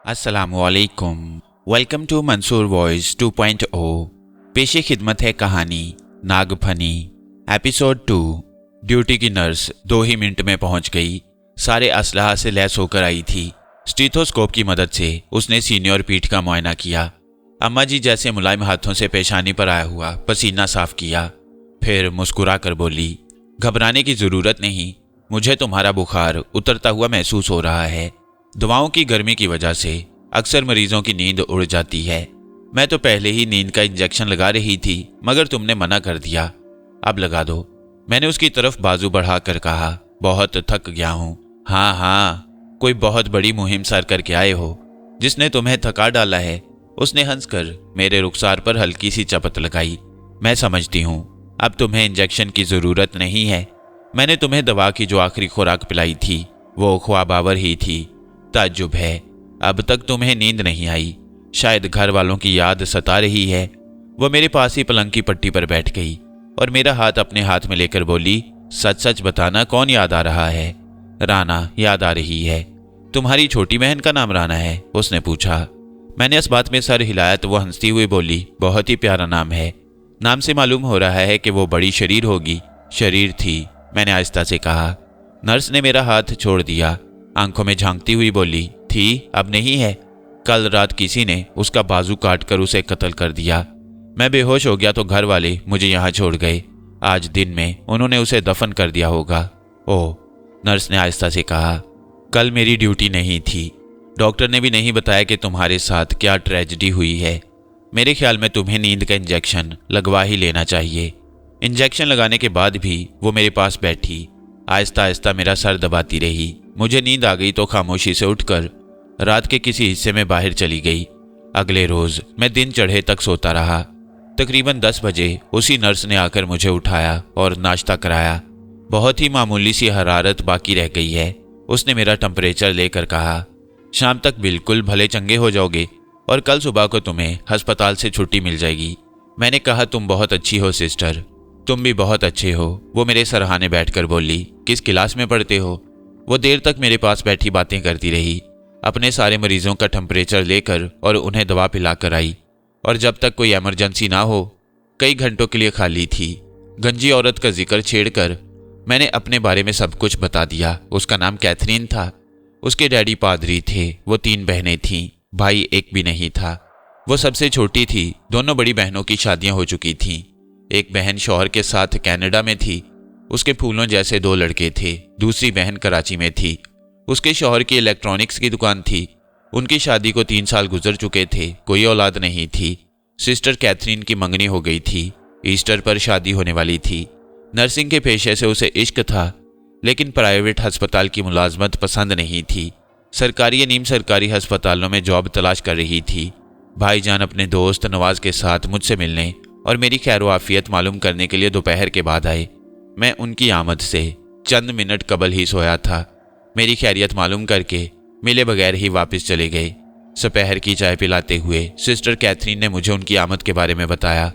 अस्सलाम वालेकुम। Welcome to Mansoor voice 2.0। पेशे खिदमत है कहानी नागफनी। एपिसोड 2। ड्यूटी की नर्स 2 ही मिनट में पहुंच गई। सारे असलहा से लैस होकर आई थी। स्टीथोस्कोप की मदद से उसने सीने और पीठ का मुआयना किया। अम्मा जी जैसे मुलायम हाथों से पेशानी पर आया हुआ पसीना साफ किया, फिर मुस्कुरा कर बोली, घबराने की ज़रूरत नहीं, मुझे तुम्हारा बुखार उतरता हुआ महसूस हो रहा है। दवाओं की गर्मी की वजह से अक्सर मरीजों की नींद उड़ जाती है। मैं तो पहले ही नींद का इंजेक्शन लगा रही थी, मगर तुमने मना कर दिया। अब लगा दो। मैंने उसकी तरफ बाजू बढ़ाकर कहा, बहुत थक गया हूँ। हाँ हाँ, कोई बहुत बड़ी मुहिम सर करके आए हो जिसने तुम्हें थका डाला है। उसने हंसकर मेरे रुखसार पर हल्की सी चपत लगाई। मैं समझती हूँ अब तुम्हें इंजेक्शन की ज़रूरत नहीं है। मैंने तुम्हें दवा की जो आखिरी खुराक पिलाई थी वो ख्वाबावर ही थी। ताज्जुब है अब तक तुम्हें नींद नहीं आई। शायद घर वालों की याद सता रही है। वो मेरे पास ही पलंग की पट्टी पर बैठ गई और मेरा हाथ अपने हाथ में लेकर बोली, सच सच बताना, कौन याद आ रहा है? राना याद आ रही है। तुम्हारी छोटी बहन का नाम राना है? उसने पूछा। मैंने इस बात में सर हिलाया तो वो हंसती हुई बोली, बहुत ही प्यारा नाम है। नाम से मालूम हो रहा है कि वो बड़ी शरीर होगी। शरीर थी, मैंने आहिस्ता से कहा। नर्स ने मेरा हाथ छोड़ दिया। आंखों में झांकती हुई बोली, थी, अब नहीं है। कल रात किसी ने उसका बाजू काट कर उसे कत्ल कर दिया। मैं बेहोश हो गया तो घर वाले मुझे यहाँ छोड़ गए। आज दिन में उन्होंने उसे दफन कर दिया होगा। ओह, नर्स ने आहिस्ता से कहा, कल मेरी ड्यूटी नहीं थी। डॉक्टर ने भी नहीं बताया कि तुम्हारे साथ क्या ट्रेजेडी हुई है। मेरे ख्याल में तुम्हें नींद का इंजेक्शन लगवा ही लेना चाहिए। इंजेक्शन लगाने के बाद भी वो मेरे पास बैठी, आहिस्ता आहिस्ता मेरा सर दबाती रही। मुझे नींद आ गई तो खामोशी से उठकर रात के किसी हिस्से में बाहर चली गई। अगले रोज मैं दिन चढ़े तक सोता रहा। तकरीबन 10 बजे उसी नर्स ने आकर मुझे उठाया और नाश्ता कराया। बहुत ही मामूली सी हरारत बाकी रह गई है। उसने मेरा टेम्परेचर लेकर कहा, शाम तक बिल्कुल भले चंगे हो जाओगे और कल सुबह को तुम्हें अस्पताल से छुट्टी मिल जाएगी। मैंने कहा, तुम बहुत अच्छी हो सिस्टर, तुम भी बहुत अच्छे हो। वो मेरे सरहाने बैठकर बोली, किस क्लास में पढ़ते हो? वो देर तक मेरे पास बैठी बातें करती रही। अपने सारे मरीजों का टेम्परेचर लेकर और उन्हें दवा पिलाकर आई। और जब तक कोई इमरजेंसी ना हो कई घंटों के लिए खाली थी। गंजी औरत का जिक्र छेड़कर मैंने अपने बारे में सब कुछ बता दिया। उसका नाम कैथरीन था। उसके डैडी पादरी थे। वो 3 बहनें थीं, भाई एक भी नहीं था। वो सबसे छोटी थी। दोनों बड़ी बहनों की शादियां हो चुकी थीं। एक बहन शौहर के साथ कनाडा में थी। उसके फूलों जैसे 2 लड़के थे। दूसरी बहन कराची में थी। उसके शौहर की इलेक्ट्रॉनिक्स की दुकान थी। उनकी शादी को 3 साल गुजर चुके थे। कोई औलाद नहीं थी। सिस्टर कैथरीन की मंगनी हो गई थी। ईस्टर पर शादी होने वाली थी। नर्सिंग के पेशे से उसे इश्क था, लेकिन प्राइवेट हस्पताल की मुलाजमत पसंद नहीं थी। सरकारी या नीम सरकारी हस्पतालों में जॉब तलाश कर रही थी। भाईजान अपने दोस्त नवाज के साथ मुझसे मिलने और मेरी खैर आफियत मालूम करने के लिए दोपहर के बाद आए। मैं उनकी आमद से चंद मिनट कबल ही सोया था। मेरी खैरियत मालूम करके मिले बगैर ही वापस चले गए। दोपहर की चाय पिलाते हुए सिस्टर कैथरीन ने मुझे उनकी आमद के बारे में बताया।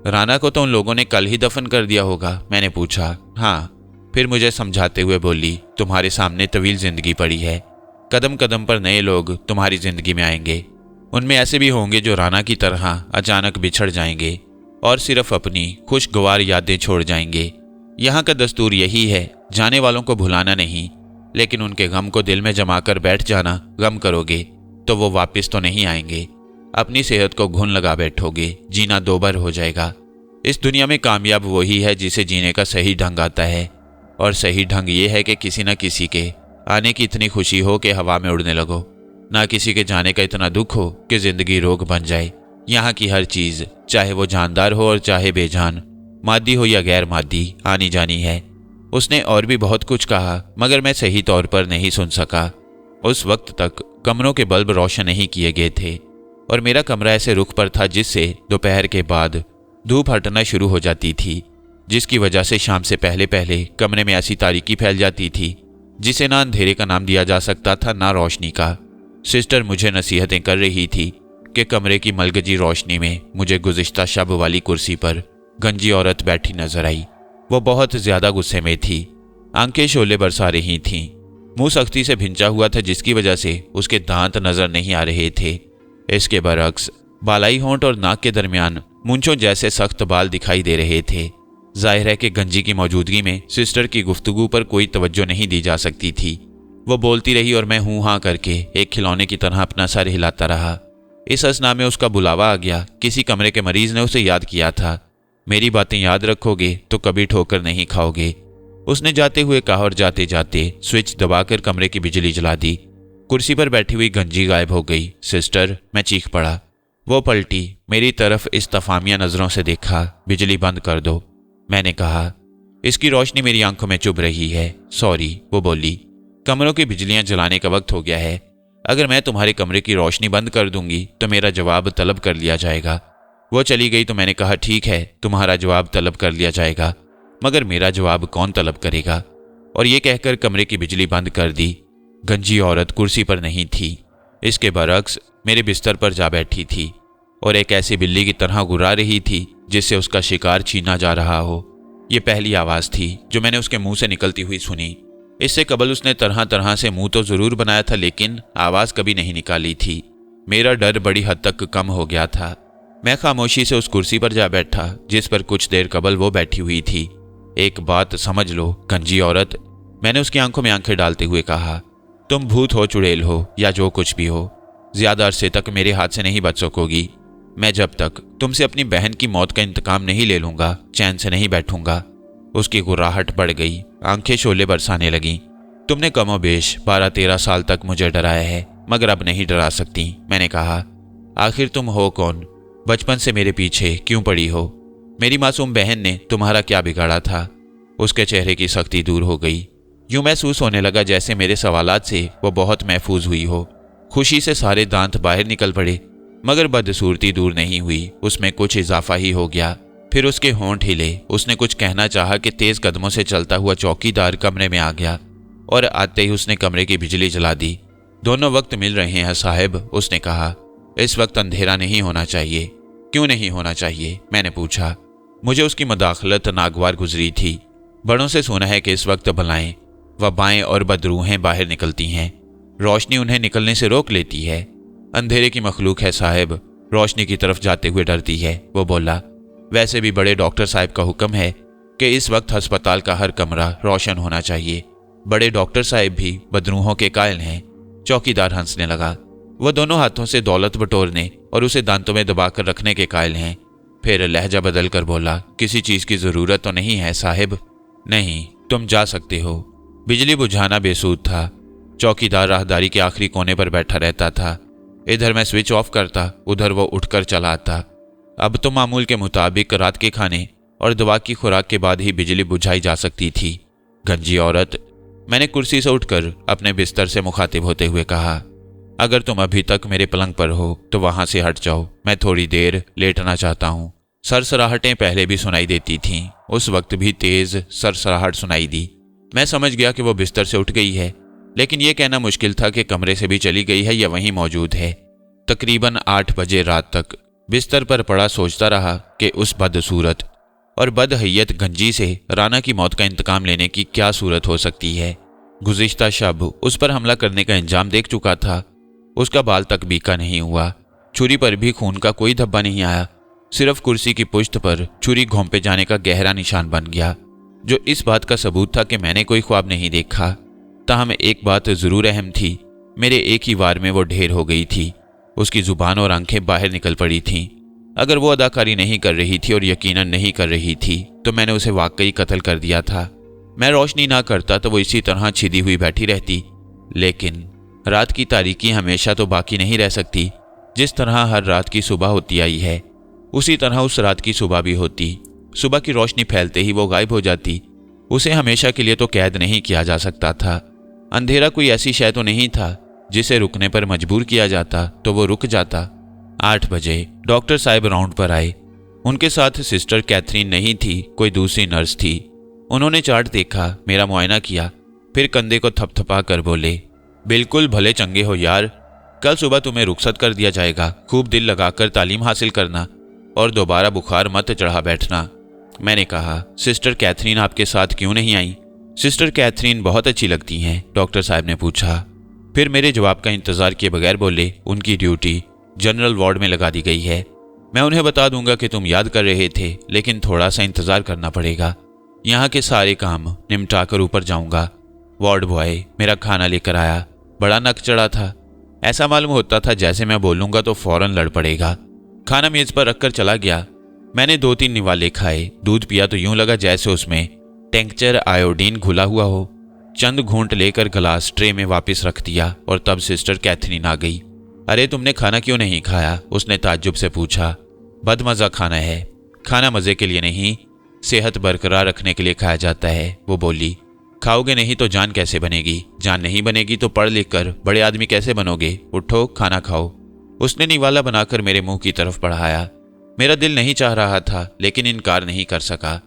राना को तो उन लोगों ने कल ही दफन कर दिया होगा? मैंने पूछा। हाँ। फिर मुझे समझाते हुए बोली, तुम्हारे सामने तवील जिंदगी पड़ी है। कदम कदम पर नए लोग तुम्हारी जिंदगी में आएंगे। उनमें ऐसे भी होंगे जो राना की तरह अचानक बिछड़ जाएंगे और सिर्फ अपनी खुशगवार यादें छोड़ जाएंगे। यहाँ का दस्तूर यही है, जाने वालों को भुलाना नहीं, लेकिन उनके गम को दिल में जमा कर बैठ जाना। गम करोगे तो वो वापस तो नहीं आएंगे। अपनी सेहत को घुन लगा बैठोगे, जीना दोबर हो जाएगा। इस दुनिया में कामयाब वही है जिसे जीने का सही ढंग आता है, और सही ढंग ये है कि किसी न किसी के आने की इतनी खुशी हो कि हवा में उड़ने लगो, ना किसी के जाने का इतना दुख हो कि जिंदगी रोग बन जाए। यहाँ की हर चीज़, चाहे वो जानदार हो और चाहे बेजान, मादी हो या गैर मादी, आनी जानी है। उसने और भी बहुत कुछ कहा, मगर मैं सही तौर पर नहीं सुन सका। उस वक्त तक कमरों के बल्ब रोशन नहीं किए गए थे और मेरा कमरा ऐसे रुख पर था जिससे दोपहर के बाद धूप हटना शुरू हो जाती थी, जिसकी वजह से शाम से पहले पहले कमरे में ऐसी तारीकी फैल जाती थी जिसे ना अंधेरे का नाम दिया जा सकता था, ना रोशनी का। सिस्टर मुझे नसीहतें कर रही थी कि कमरे की मलगजी रोशनी में मुझे गुज़िश्ता शब वाली कुर्सी पर गंजी औरत बैठी नजर आई। वो बहुत ज्यादा गुस्से में थी। आंखें शोले बरसा रही थीं। मुंह सख्ती से भिंचा हुआ था, जिसकी वजह से उसके दांत नजर नहीं आ रहे थे। इसके बरक्स बालाई होंठ और नाक के दरमियान मूंछों जैसे सख्त बाल दिखाई दे रहे थे। जाहिर है कि गंजी की मौजूदगी में सिस्टर की गुफ्तगू पर कोई तवज्जो नहीं दी जा सकती थी। वो बोलती रही और मैं हूँ हाँ करके एक खिलौने की तरह अपना सर हिलाता रहा। इस असना में उसका बुलावा आ गया। किसी कमरे के मरीज ने उसे याद किया था। मेरी बातें याद रखोगे तो कभी ठोकर नहीं खाओगे, उसने जाते हुए कहा और जाते जाते स्विच दबाकर कमरे की बिजली जला दी। कुर्सी पर बैठी हुई गंजी गायब हो गई। सिस्टर, मैं चीख पड़ा। वो पलटी, मेरी तरफ इस्तफामिया नजरों से देखा। बिजली बंद कर दो, मैंने कहा। इसकी रोशनी मेरी आंखों में चुभ रही है। सॉरी, वो बोली। कमरों की बिजलियां जलाने का वक्त हो गया है। अगर मैं तुम्हारे कमरे की रोशनी बंद कर दूंगी तो मेरा जवाब तलब कर लिया जाएगा। वो चली गई तो मैंने कहा, ठीक है, तुम्हारा जवाब तलब कर लिया जाएगा, मगर मेरा जवाब कौन तलब करेगा? और ये कहकर कमरे की बिजली बंद कर दी। गंजी औरत कुर्सी पर नहीं थी। इसके बरक्स मेरे बिस्तर पर जा बैठी थी और एक ऐसी बिल्ली की तरह गुर्रा रही थी जिससे उसका शिकार छीना जा रहा हो। ये पहली आवाज़ थी जो मैंने उसके मुंह से निकलती हुई सुनी। इससे कबल उसने तरह तरह से मुंह तो ज़रूर बनाया था, लेकिन आवाज़ कभी नहीं निकाली थी। मेरा डर बड़ी हद तक कम हो गया था। मैं खामोशी से उस कुर्सी पर जा बैठा जिस पर कुछ देर कबल वो बैठी हुई थी। एक बात समझ लो गंजी औरत, मैंने उसकी आंखों में आंखें डालते हुए कहा, तुम भूत हो, चुड़ैल हो या जो कुछ भी हो, ज्यादा अरसे तक मेरे हाथ से नहीं बच सकोगी। मैं जब तक तुमसे अपनी बहन की मौत का इंतकाम नहीं ले लूंगा चैन से नहीं बैठूंगा। उसकी गुर्राहट बढ़ गई, आंखें शोले बरसाने लगीं। तुमने कमोबेश 12-13 साल तक मुझे डराया है, मगर अब नहीं डरा सकती, मैंने कहा। आखिर तुम हो कौन? बचपन से मेरे पीछे क्यों पड़ी हो? मेरी मासूम बहन ने तुम्हारा क्या बिगाड़ा था? उसके चेहरे की सख्ती दूर हो गई। यूं महसूस होने लगा जैसे मेरे सवालात से वो बहुत महफूज हुई हो। खुशी से सारे दांत बाहर निकल पड़े, मगर बदसूरती दूर नहीं हुई, उसमें कुछ इजाफा ही हो गया। फिर उसके होंठ हिले। उसने कुछ कहना चाहा कि तेज कदमों से चलता हुआ चौकीदार कमरे में आ गया और आते ही उसने कमरे की बिजली जला दी। दोनों वक्त मिल रहे हैं साहब, उसने कहा। इस वक्त अंधेरा नहीं होना चाहिए। क्यों नहीं होना चाहिए? मैंने पूछा। मुझे उसकी मदाखलत नागवार गुजरी थी। बड़ों से सुना है कि इस वक्त भलाएं वबाएं और बदरूहें बाहर निकलती हैं, रोशनी उन्हें निकलने से रोक लेती है। अंधेरे की मखलूक है साहब, रोशनी की तरफ जाते हुए डरती है, वो बोला। वैसे भी बड़े डॉक्टर साहब का हुक्म है कि इस वक्त अस्पताल का हर कमरा रोशन होना चाहिए। बड़े डॉक्टर साहब भी बदरूहों के कायल हैं। चौकीदार हंसने लगा। वह दोनों हाथों से दौलत बटोरने और उसे दांतों में दबाकर रखने के कायल हैं। फिर लहजा बदल कर बोला, किसी चीज की जरूरत तो नहीं है साहिब? नहीं, तुम जा सकते हो। बिजली बुझाना बेसूद था। चौकीदार राहदारी के आखिरी कोने पर बैठा रहता था। इधर मैं स्विच ऑफ करता, उधर वो उठकर चला आता। अब तो मामूल के मुताबिक रात के खाने और दवा की खुराक के बाद ही बिजली बुझाई जा सकती थी। गंजी औरत, मैंने कुर्सी से उठकर अपने बिस्तर से मुखातिब होते हुए कहा, अगर तुम अभी तक मेरे पलंग पर हो तो वहां से हट जाओ, मैं थोड़ी देर लेटना चाहता हूँ। सरसराहटें पहले भी सुनाई देती थीं, उस वक्त भी तेज सरसराहट सुनाई दी। मैं समझ गया कि वो बिस्तर से उठ गई है, लेकिन यह कहना मुश्किल था कि कमरे से भी चली गई है या वहीं मौजूद है। तकरीबन 8 बजे रात तक बिस्तर पर पड़ा सोचता रहा कि उस बदसूरत और बदहैयत गंजी से राना की मौत का इंतकाम लेने की क्या सूरत हो सकती है। गुज़िश्ता शब उस पर हमला करने का इंजाम देख चुका था। उसका बाल तक बीका नहीं हुआ, छुरी पर भी खून का कोई धब्बा नहीं आया। सिर्फ कुर्सी की पुश्त पर छुरी घोंपे जाने का गहरा निशान बन गया, जो इस बात का सबूत था कि मैंने कोई ख्वाब नहीं देखा। ताहम एक बात जरूर अहम थी, मेरे एक ही वार में वो ढेर हो गई थी। उसकी जुबान और आंखें बाहर निकल पड़ी थीं। अगर वो अदाकारी नहीं कर रही थी और यकीनन नहीं कर रही थी तो मैंने उसे वाकई कत्ल कर दिया था। मैं रोशनी ना करता तो वो इसी तरह छिदी हुई बैठी रहती। लेकिन रात की तारीकी हमेशा तो बाकी नहीं रह सकती। जिस तरह हर रात की सुबह होती आई है, उसी तरह उस रात की सुबह भी होती। सुबह की रोशनी फैलते ही वो गायब हो जाती। उसे हमेशा के लिए तो कैद नहीं किया जा सकता था। अंधेरा कोई ऐसी शय तो नहीं था जिसे रुकने पर मजबूर किया जाता तो वो रुक जाता। 8 बजे डॉक्टर साहब राउंड पर आए। उनके साथ सिस्टर कैथरीन नहीं थी, कोई दूसरी नर्स थी। उन्होंने चार्ट देखा, मेरा मुआयना किया, फिर कंधे को थपथपा कर बोले, बिल्कुल भले चंगे हो यार, कल सुबह तुम्हें रुखसत कर दिया जाएगा। खूब दिल लगाकर तालीम हासिल करना और दोबारा बुखार मत चढ़ा बैठना। मैंने कहा, सिस्टर कैथरीन आपके साथ क्यों नहीं आई? सिस्टर कैथरीन बहुत अच्छी लगती हैं, डॉक्टर साहब ने पूछा। फिर मेरे जवाब का इंतजार किए बगैर बोले, उनकी ड्यूटी जनरल वार्ड में लगा दी गई है। मैं उन्हें बता दूंगा कि तुम याद कर रहे थे, लेकिन थोड़ा सा इंतजार करना पड़ेगा। यहाँ के सारे काम निपटा कर ऊपर जाऊंगा। वार्ड बॉय मेरा खाना लेकर आया। बड़ा नक चढ़ा था। ऐसा मालूम होता था जैसे मैं बोलूंगा तो फौरन लड़ पड़ेगा। खाना मेज पर रखकर चला गया। मैंने 2-3 निवाले खाए। दूध पिया तो यूं लगा जैसे उसमें टेंक्चर आयोडीन घुला हुआ हो। चंद घूंट लेकर गिलास ट्रे में वापस रख दिया और तब सिस्टर कैथरीन आ गई। अरे तुमने खाना क्यों नहीं खाया? उसने ताज्जुब से पूछा। बदमज़ा खाना है। खाना मज़े के लिए नहीं, सेहत बरकरार रखने के लिए खाया जाता है, वो बोली। खाओगे नहीं तो जान कैसे बनेगी? जान नहीं बनेगी तो पढ़ लिख कर बड़े आदमी कैसे बनोगे? उठो, खाना खाओ। उसने निवाला बनाकर मेरे मुंह की तरफ बढ़ाया। मेरा दिल नहीं चाह रहा था, लेकिन इनकार नहीं कर सका।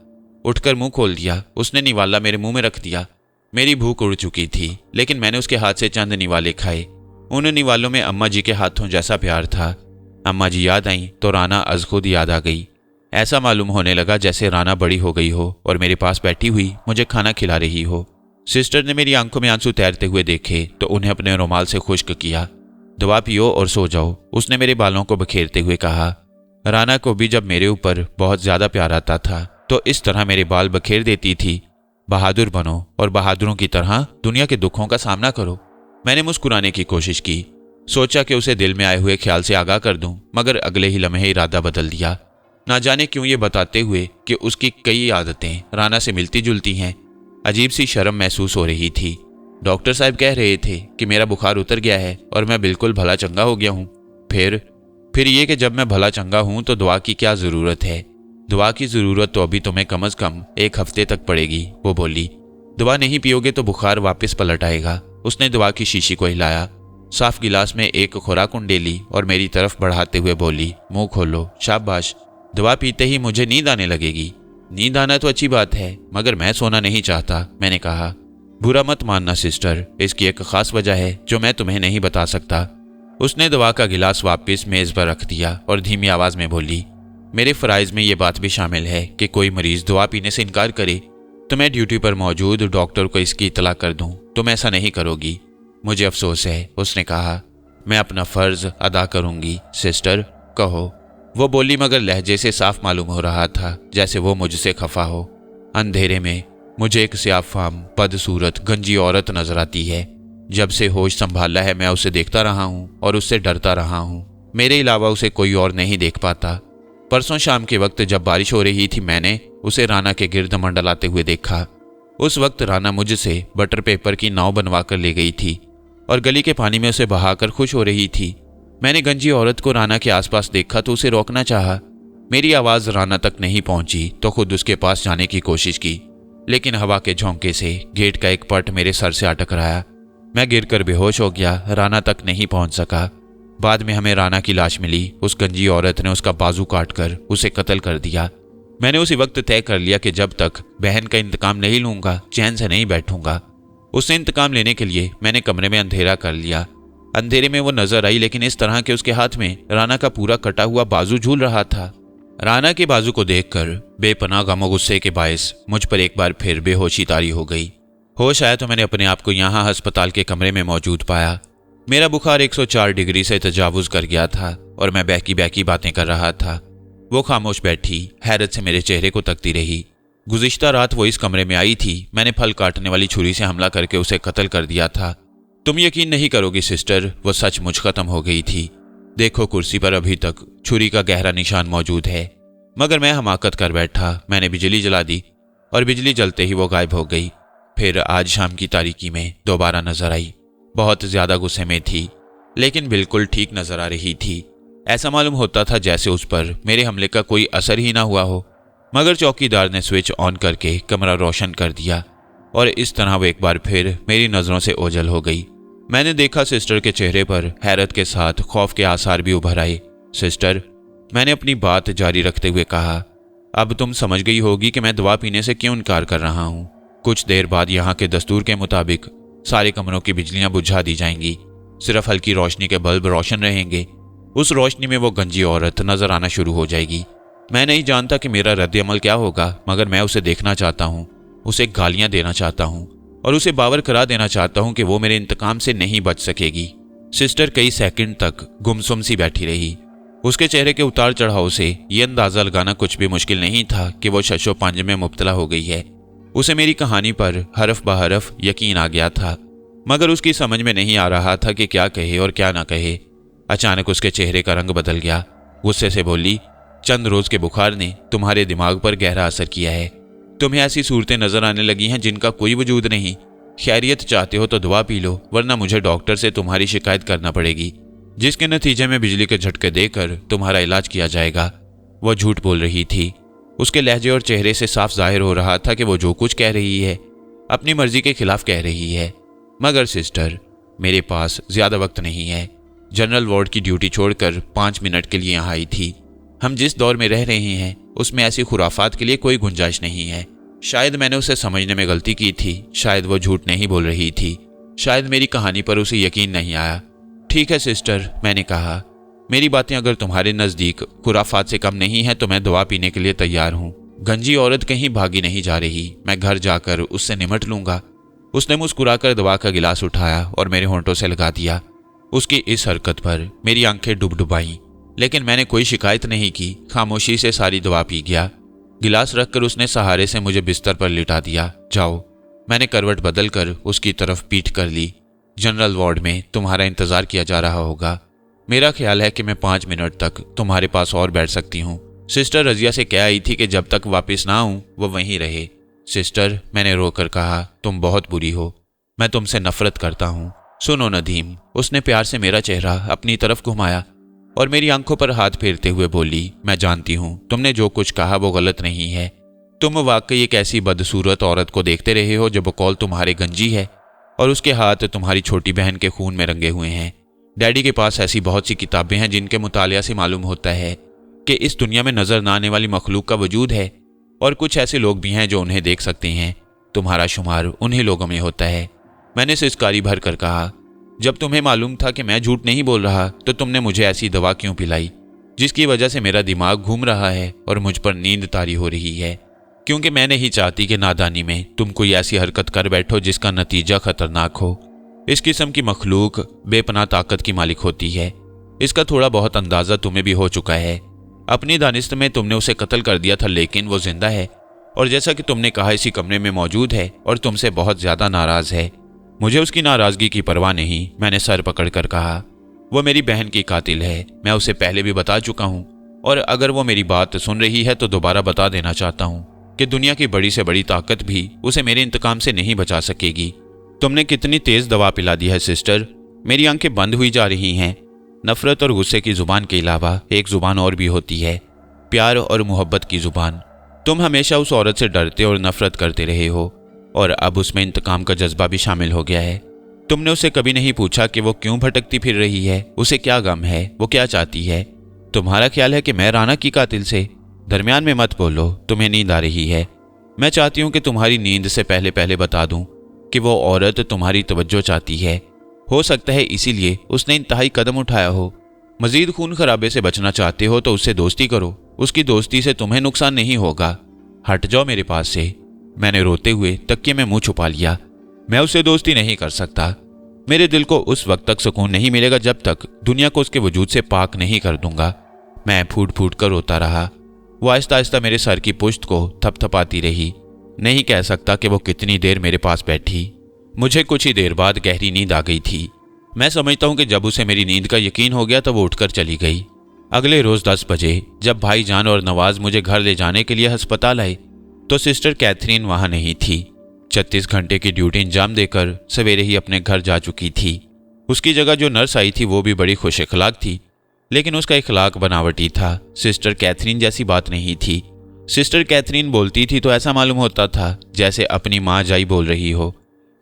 उठकर मुंह खोल दिया। उसने निवाला मेरे मुंह में रख दिया। मेरी भूख उड़ चुकी थी, लेकिन मैंने उसके हाथ से चंद निवाले खाए। उन निवालों में अम्मा जी के हाथों जैसा प्यार था। अम्मा जी याद आई तो राना अज खुद याद आ गई। ऐसा मालूम होने लगा जैसे राना बड़ी हो गई हो और मेरे पास बैठी हुई मुझे खाना खिला रही हो। सिस्टर ने मेरी आंखों में आंसू तैरते हुए देखे तो उन्हें अपने रुमाल से खुश्क किया। दवा पियो और सो जाओ, उसने मेरे बालों को बखेरते हुए कहा। राना को भी जब मेरे ऊपर बहुत ज्यादा प्यार आता था तो इस तरह मेरे बाल बखेर देती थी। बहादुर बनो और बहादुरों की तरह दुनिया के दुखों का सामना करो। मैंने मुस्कुराने की कोशिश की। सोचा कि उसे दिल में आए हुए ख्याल से आगाह कर दूं, मगर अगले ही लम्हे इरादा बदल दिया। ना जाने क्यों ये बताते हुए कि उसकी कई आदतें राना से मिलती जुलती हैं, अजीब सी शर्म महसूस हो रही थी। डॉक्टर साहब कह रहे थे कि मेरा बुखार उतर गया है और मैं बिल्कुल भला चंगा हो गया हूँ। फिर ये कि जब मैं भला चंगा हूँ तो दुआ की क्या ज़रूरत है? दुआ की ज़रूरत तो अभी तुम्हें कम से कम 1 हफ्ते तक पड़ेगी, वो बोली। दवा नहीं पियोगे तो बुखार वापस पलट आएगा। उसने दवा की शीशी को हिलाया, साफ गिलास में एक खुराक उंडेली और मेरी तरफ बढ़ाते हुए बोली, मुंह खोलो, शाबाश। दवा पीते ही मुझे नींद आने लगेगी। नींद आना तो अच्छी बात है, मगर मैं सोना नहीं चाहता, मैंने कहा। बुरा मत मानना सिस्टर, इसकी एक खास वजह है जो मैं तुम्हें नहीं बता सकता। उसने दवा का गिलास वापस मेज पर रख दिया और धीमी आवाज में बोली, मेरे फराइज में ये बात भी शामिल है कि कोई मरीज दवा पीने से इनकार करे तो मैं ड्यूटी पर मौजूद डॉक्टर को इसकी इतला कर दूं। तुम ऐसा नहीं करोगी। मुझे अफसोस है, उसने कहा। मैं अपना फर्ज अदा करूंगी सिस्टर, कहो, वो बोली, मगर लहजे से साफ मालूम हो रहा था जैसे वो मुझसे खफा हो। अंधेरे में मुझे एक स्याफाम बदसूरत गंजी औरत नजर आती है। जब से होश संभाला है मैं उसे देखता रहा हूँ और उससे डरता रहा हूँ। मेरे अलावा उसे कोई और नहीं देख पाता। परसों शाम के वक्त जब बारिश हो रही थी मैंने उसे राना के गिर्द मंडलाते हुए देखा। उस वक्त राना मुझसे बटर पेपर की नाव बनवा कर ले गई थी और गली के पानी में उसे बहाकर खुश हो रही थी। मैंने गंजी औरत को राना के आसपास देखा तो उसे रोकना चाहा। मेरी आवाज़ राना तक नहीं पहुंची तो खुद उसके पास जाने की कोशिश की, लेकिन हवा के झोंके से गेट का एक पट मेरे सर से आ टकराया। मैं गिरकर बेहोश हो गया, राना तक नहीं पहुंच सका। बाद में हमें राना की लाश मिली। उस गंजी औरत ने उसका बाजू काटकर उसे कत्ल कर दिया। मैंने उसी वक्त तय कर लिया कि जब तक बहन का इंतकाम नहीं लूंगा चैन से नहीं बैठूंगा। उससे इंतकाम लेने के लिए मैंने कमरे में अंधेरा कर लिया। अंधेरे में वो नजर आई, लेकिन इस तरह के उसके हाथ में राना का पूरा कटा हुआ बाजू झूल रहा था। राना के बाजू को देखकर बेपनाह गम और गुस्से के बायस मुझ पर एक बार फिर बेहोशी तारी हो गई। होश आया तो मैंने अपने आप को यहाँ अस्पताल के कमरे में मौजूद पाया। मेरा बुखार 104 डिग्री से तजावुज कर गया था और मैं बहकी बहकी बातें कर रहा था। वो खामोश बैठी हैरत से मेरे चेहरे को तकती रही। गुज़िश्ता रात वो इस कमरे में आई थी। मैंने फल काटने वाली छुरी से हमला करके उसे कत्ल कर दिया था। तुम यकीन नहीं करोगी सिस्टर, वो सचमुच खत्म हो गई थी। देखो, कुर्सी पर अभी तक छुरी का गहरा निशान मौजूद है। मगर मैं हमाकत कर बैठा। मैंने बिजली जला दी और बिजली जलते ही वो गायब हो गई। फिर आज शाम की तारीकी में दोबारा नजर आई। बहुत ज्यादा गुस्से में थी, लेकिन बिल्कुल ठीक नजर आ रही थी। ऐसा मालूम होता था जैसे उस पर मेरे हमले का कोई असर ही ना हुआ हो। मगर चौकीदार ने स्विच ऑन करके कमरा रोशन कर दिया और इस तरह वो एक बार फिर मेरी नजरों से ओझल हो गई। मैंने देखा सिस्टर के चेहरे पर हैरत के साथ खौफ के आसार भी उभर आए। सिस्टर, मैंने अपनी बात जारी रखते हुए कहा, अब तुम समझ गई होगी कि मैं दवा पीने से क्यों इनकार कर रहा हूँ। कुछ देर बाद यहाँ के दस्तूर के मुताबिक सारे कमरों की बिजलियां बुझा दी जाएंगी। सिर्फ हल्की रोशनी के बल्ब रोशन रहेंगे। उस रोशनी में वो गंजी औरत नजर आना शुरू हो जाएगी। मैं नहीं जानता कि मेरा रद्द अमल क्या होगा, मगर मैं उसे देखना चाहता हूँ। उसे गालियां देना चाहता हूँ और उसे बावर करा देना चाहता हूँ कि वो मेरे इंतकाम से नहीं बच सकेगी। सिस्टर कई सेकंड तक गुमसुम सी बैठी रही। उसके चेहरे के उतार चढ़ाव से ये अंदाजा लगाना कुछ भी मुश्किल नहीं था कि वो शशोपंज में मुब्तला हो गई है। उसे मेरी कहानी पर हरफ बहरफ यकीन आ गया था, मगर उसकी समझ में नहीं आ रहा था कि क्या कहे और क्या ना कहे। अचानक उसके चेहरे का रंग बदल गया। गुस्से से बोली, चंद रोज के बुखार ने तुम्हारे दिमाग पर गहरा असर किया है। तुम्हें ऐसी सूरतें नजर आने लगी हैं जिनका कोई वजूद नहीं। खैरियत चाहते हो तो दवा पी लो, वरना मुझे डॉक्टर से तुम्हारी शिकायत करना पड़ेगी, जिसके नतीजे में बिजली के झटके देकर तुम्हारा इलाज किया जाएगा। वह झूठ बोल रही थी। उसके लहजे और चेहरे से साफ जाहिर हो रहा था कि वो जो कुछ कह रही है अपनी मर्जी के खिलाफ कह रही है। मगर सिस्टर, मेरे पास ज्यादा वक्त नहीं है। जनरल वार्ड की ड्यूटी छोड़कर 5 मिनट के लिए यहाँ आई थी। हम जिस दौर में रह रहे हैं उसमें ऐसी खुराफात के लिए कोई गुंजाइश नहीं है। शायद मैंने उसे समझने में गलती की थी, शायद वो झूठ नहीं बोल रही थी, शायद मेरी कहानी पर उसे यकीन नहीं आया। ठीक है सिस्टर, मैंने कहा, मेरी बातें अगर तुम्हारे नज़दीक खुराफात से कम नहीं है तो मैं दवा पीने के लिए तैयार हूँ। गंजी औरत कहीं भागी नहीं जा रही, मैं घर जाकर उससे निमट लूंगा। उसने मुस्कुराकर दवा का गिलास उठाया और मेरे होंठों से लगा दिया। उसकी इस हरकत पर मेरी आंखें डुबडुबाईं, लेकिन मैंने कोई शिकायत नहीं की। खामोशी से सारी दवा पी गया। गिलास रखकर उसने सहारे से मुझे बिस्तर पर लिटा दिया। जाओ। मैंने करवट बदलकर उसकी तरफ पीठ कर ली। जनरल वार्ड में तुम्हारा इंतजार किया जा रहा होगा। मेरा ख्याल है कि मैं 5 मिनट तक तुम्हारे पास और बैठ सकती हूँ। सिस्टर रजिया से कह आई थी कि जब तक वापस ना आऊं वो वहीं रहे। सिस्टर, मैंने रोकर कहा, तुम बहुत बुरी हो, मैं तुमसे नफरत करता हूँ। सुनो नदीम, उसने प्यार से मेरा चेहरा अपनी तरफ घुमाया और मेरी आंखों पर हाथ फेरते हुए बोली, मैं जानती हूँ तुमने जो कुछ कहा वो गलत नहीं है। तुम वाकई एक ऐसी बदसूरत औरत को देखते रहे हो जो बकौल तुम्हारे गंजी है और उसके हाथ तुम्हारी छोटी बहन के खून में रंगे हुए हैं। डैडी के पास ऐसी बहुत सी किताबें हैं जिनके मुतालिया से मालूम होता है कि इस दुनिया में नजर न आने वाली मखलूक का वजूद है और कुछ ऐसे लोग भी हैं जो उन्हें देख सकते हैं। तुम्हारा शुमार उन्हीं लोगों में होता है। मैंने सिसकारी भर कर कहा, जब तुम्हें मालूम था कि मैं झूठ नहीं बोल रहा तो तुमने मुझे ऐसी दवा क्यों पिलाई जिसकी वजह से मेरा दिमाग घूम रहा है और मुझ पर नींद तारी हो रही है? क्योंकि मैं नहीं चाहती कि नादानी में तुम कोई ऐसी हरकत कर बैठो जिसका नतीजा खतरनाक हो। इस किस्म की मखलूक बेपनाह ताकत की मालिक होती है। इसका थोड़ा बहुत अंदाजा तुम्हें भी हो चुका है। अपनी दानिश्त में तुमने उसे कत्ल कर दिया था, लेकिन वो जिंदा है और जैसा कि तुमने कहा इसी कमरे में मौजूद है और तुमसे बहुत ज्यादा नाराज है। मुझे उसकी नाराजगी की परवाह नहीं, मैंने सर पकड़कर कहा। वो मेरी बहन की कातिल है, मैं उसे पहले भी बता चुका हूँ और अगर वो मेरी बात सुन रही है तो दोबारा बता देना चाहता हूँ कि दुनिया की बड़ी से बड़ी ताकत भी उसे मेरे इंतकाम से नहीं बचा सकेगी। तुमने कितनी तेज दवा पिला दी है सिस्टर, मेरी आंखें बंद हुई जा रही हैं। नफरत और गुस्से की जुबान के अलावा एक जुबान और भी होती है, प्यार और मोहब्बत की जुबान। तुम हमेशा उस औरत से डरते और नफरत करते रहे हो और अब उसमें इंतकाम का जज्बा भी शामिल हो गया है। तुमने उससे कभी नहीं पूछा कि वो क्यों भटकती फिर रही है, उसे क्या गम है, वो क्या चाहती है। तुम्हारा ख्याल है कि मैं राना की कातिल से? दरमियान में मत बोलो, तुम्हें नींद आ रही है। मैं चाहती हूँ कि तुम्हारी नींद से पहले पहले बता दूं कि वो औरत तुम्हारी तवज्जो चाहती है। हो सकता है इसीलिए उसने इंतहाई कदम उठाया हो। मजीद खून खराबे से बचना चाहते हो तो उससे दोस्ती करो, उसकी दोस्ती से तुम्हें नुकसान नहीं होगा। हट जाओ मेरे पास से। मैंने रोते हुए तकिए में मुंह छुपा लिया। मैं उससे दोस्ती नहीं कर सकता। मेरे दिल को उस वक्त तक सुकून नहीं मिलेगा जब तक दुनिया को उसके वजूद से पाक नहीं कर दूंगा। मैं फूट फूट कर रोता रहा। वो आहिस्ता आहिस्ता मेरे सर की पुश्त को थपथपाती रही। नहीं कह सकता कि वो कितनी देर मेरे पास बैठी। मुझे कुछ ही देर बाद गहरी नींद आ गई थी। मैं समझता हूँ कि जब उसे मेरी नींद का यकीन हो गया तो वो उठकर चली गई। अगले रोज 10 बजे जब भाईजान और नवाज मुझे घर ले जाने के लिए अस्पताल आए तो सिस्टर कैथरीन वहां नहीं थी। 36 घंटे की ड्यूटी अंजाम देकर सवेरे ही अपने घर जा चुकी थी। उसकी जगह जो नर्स आई थी वो भी बड़ी खुश इखलाक थी, लेकिन उसका इखलाक बनावटी था। सिस्टर कैथरीन जैसी बात नहीं थी। सिस्टर कैथरीन बोलती थी तो ऐसा मालूम होता था जैसे अपनी माँ जाई बोल रही हो।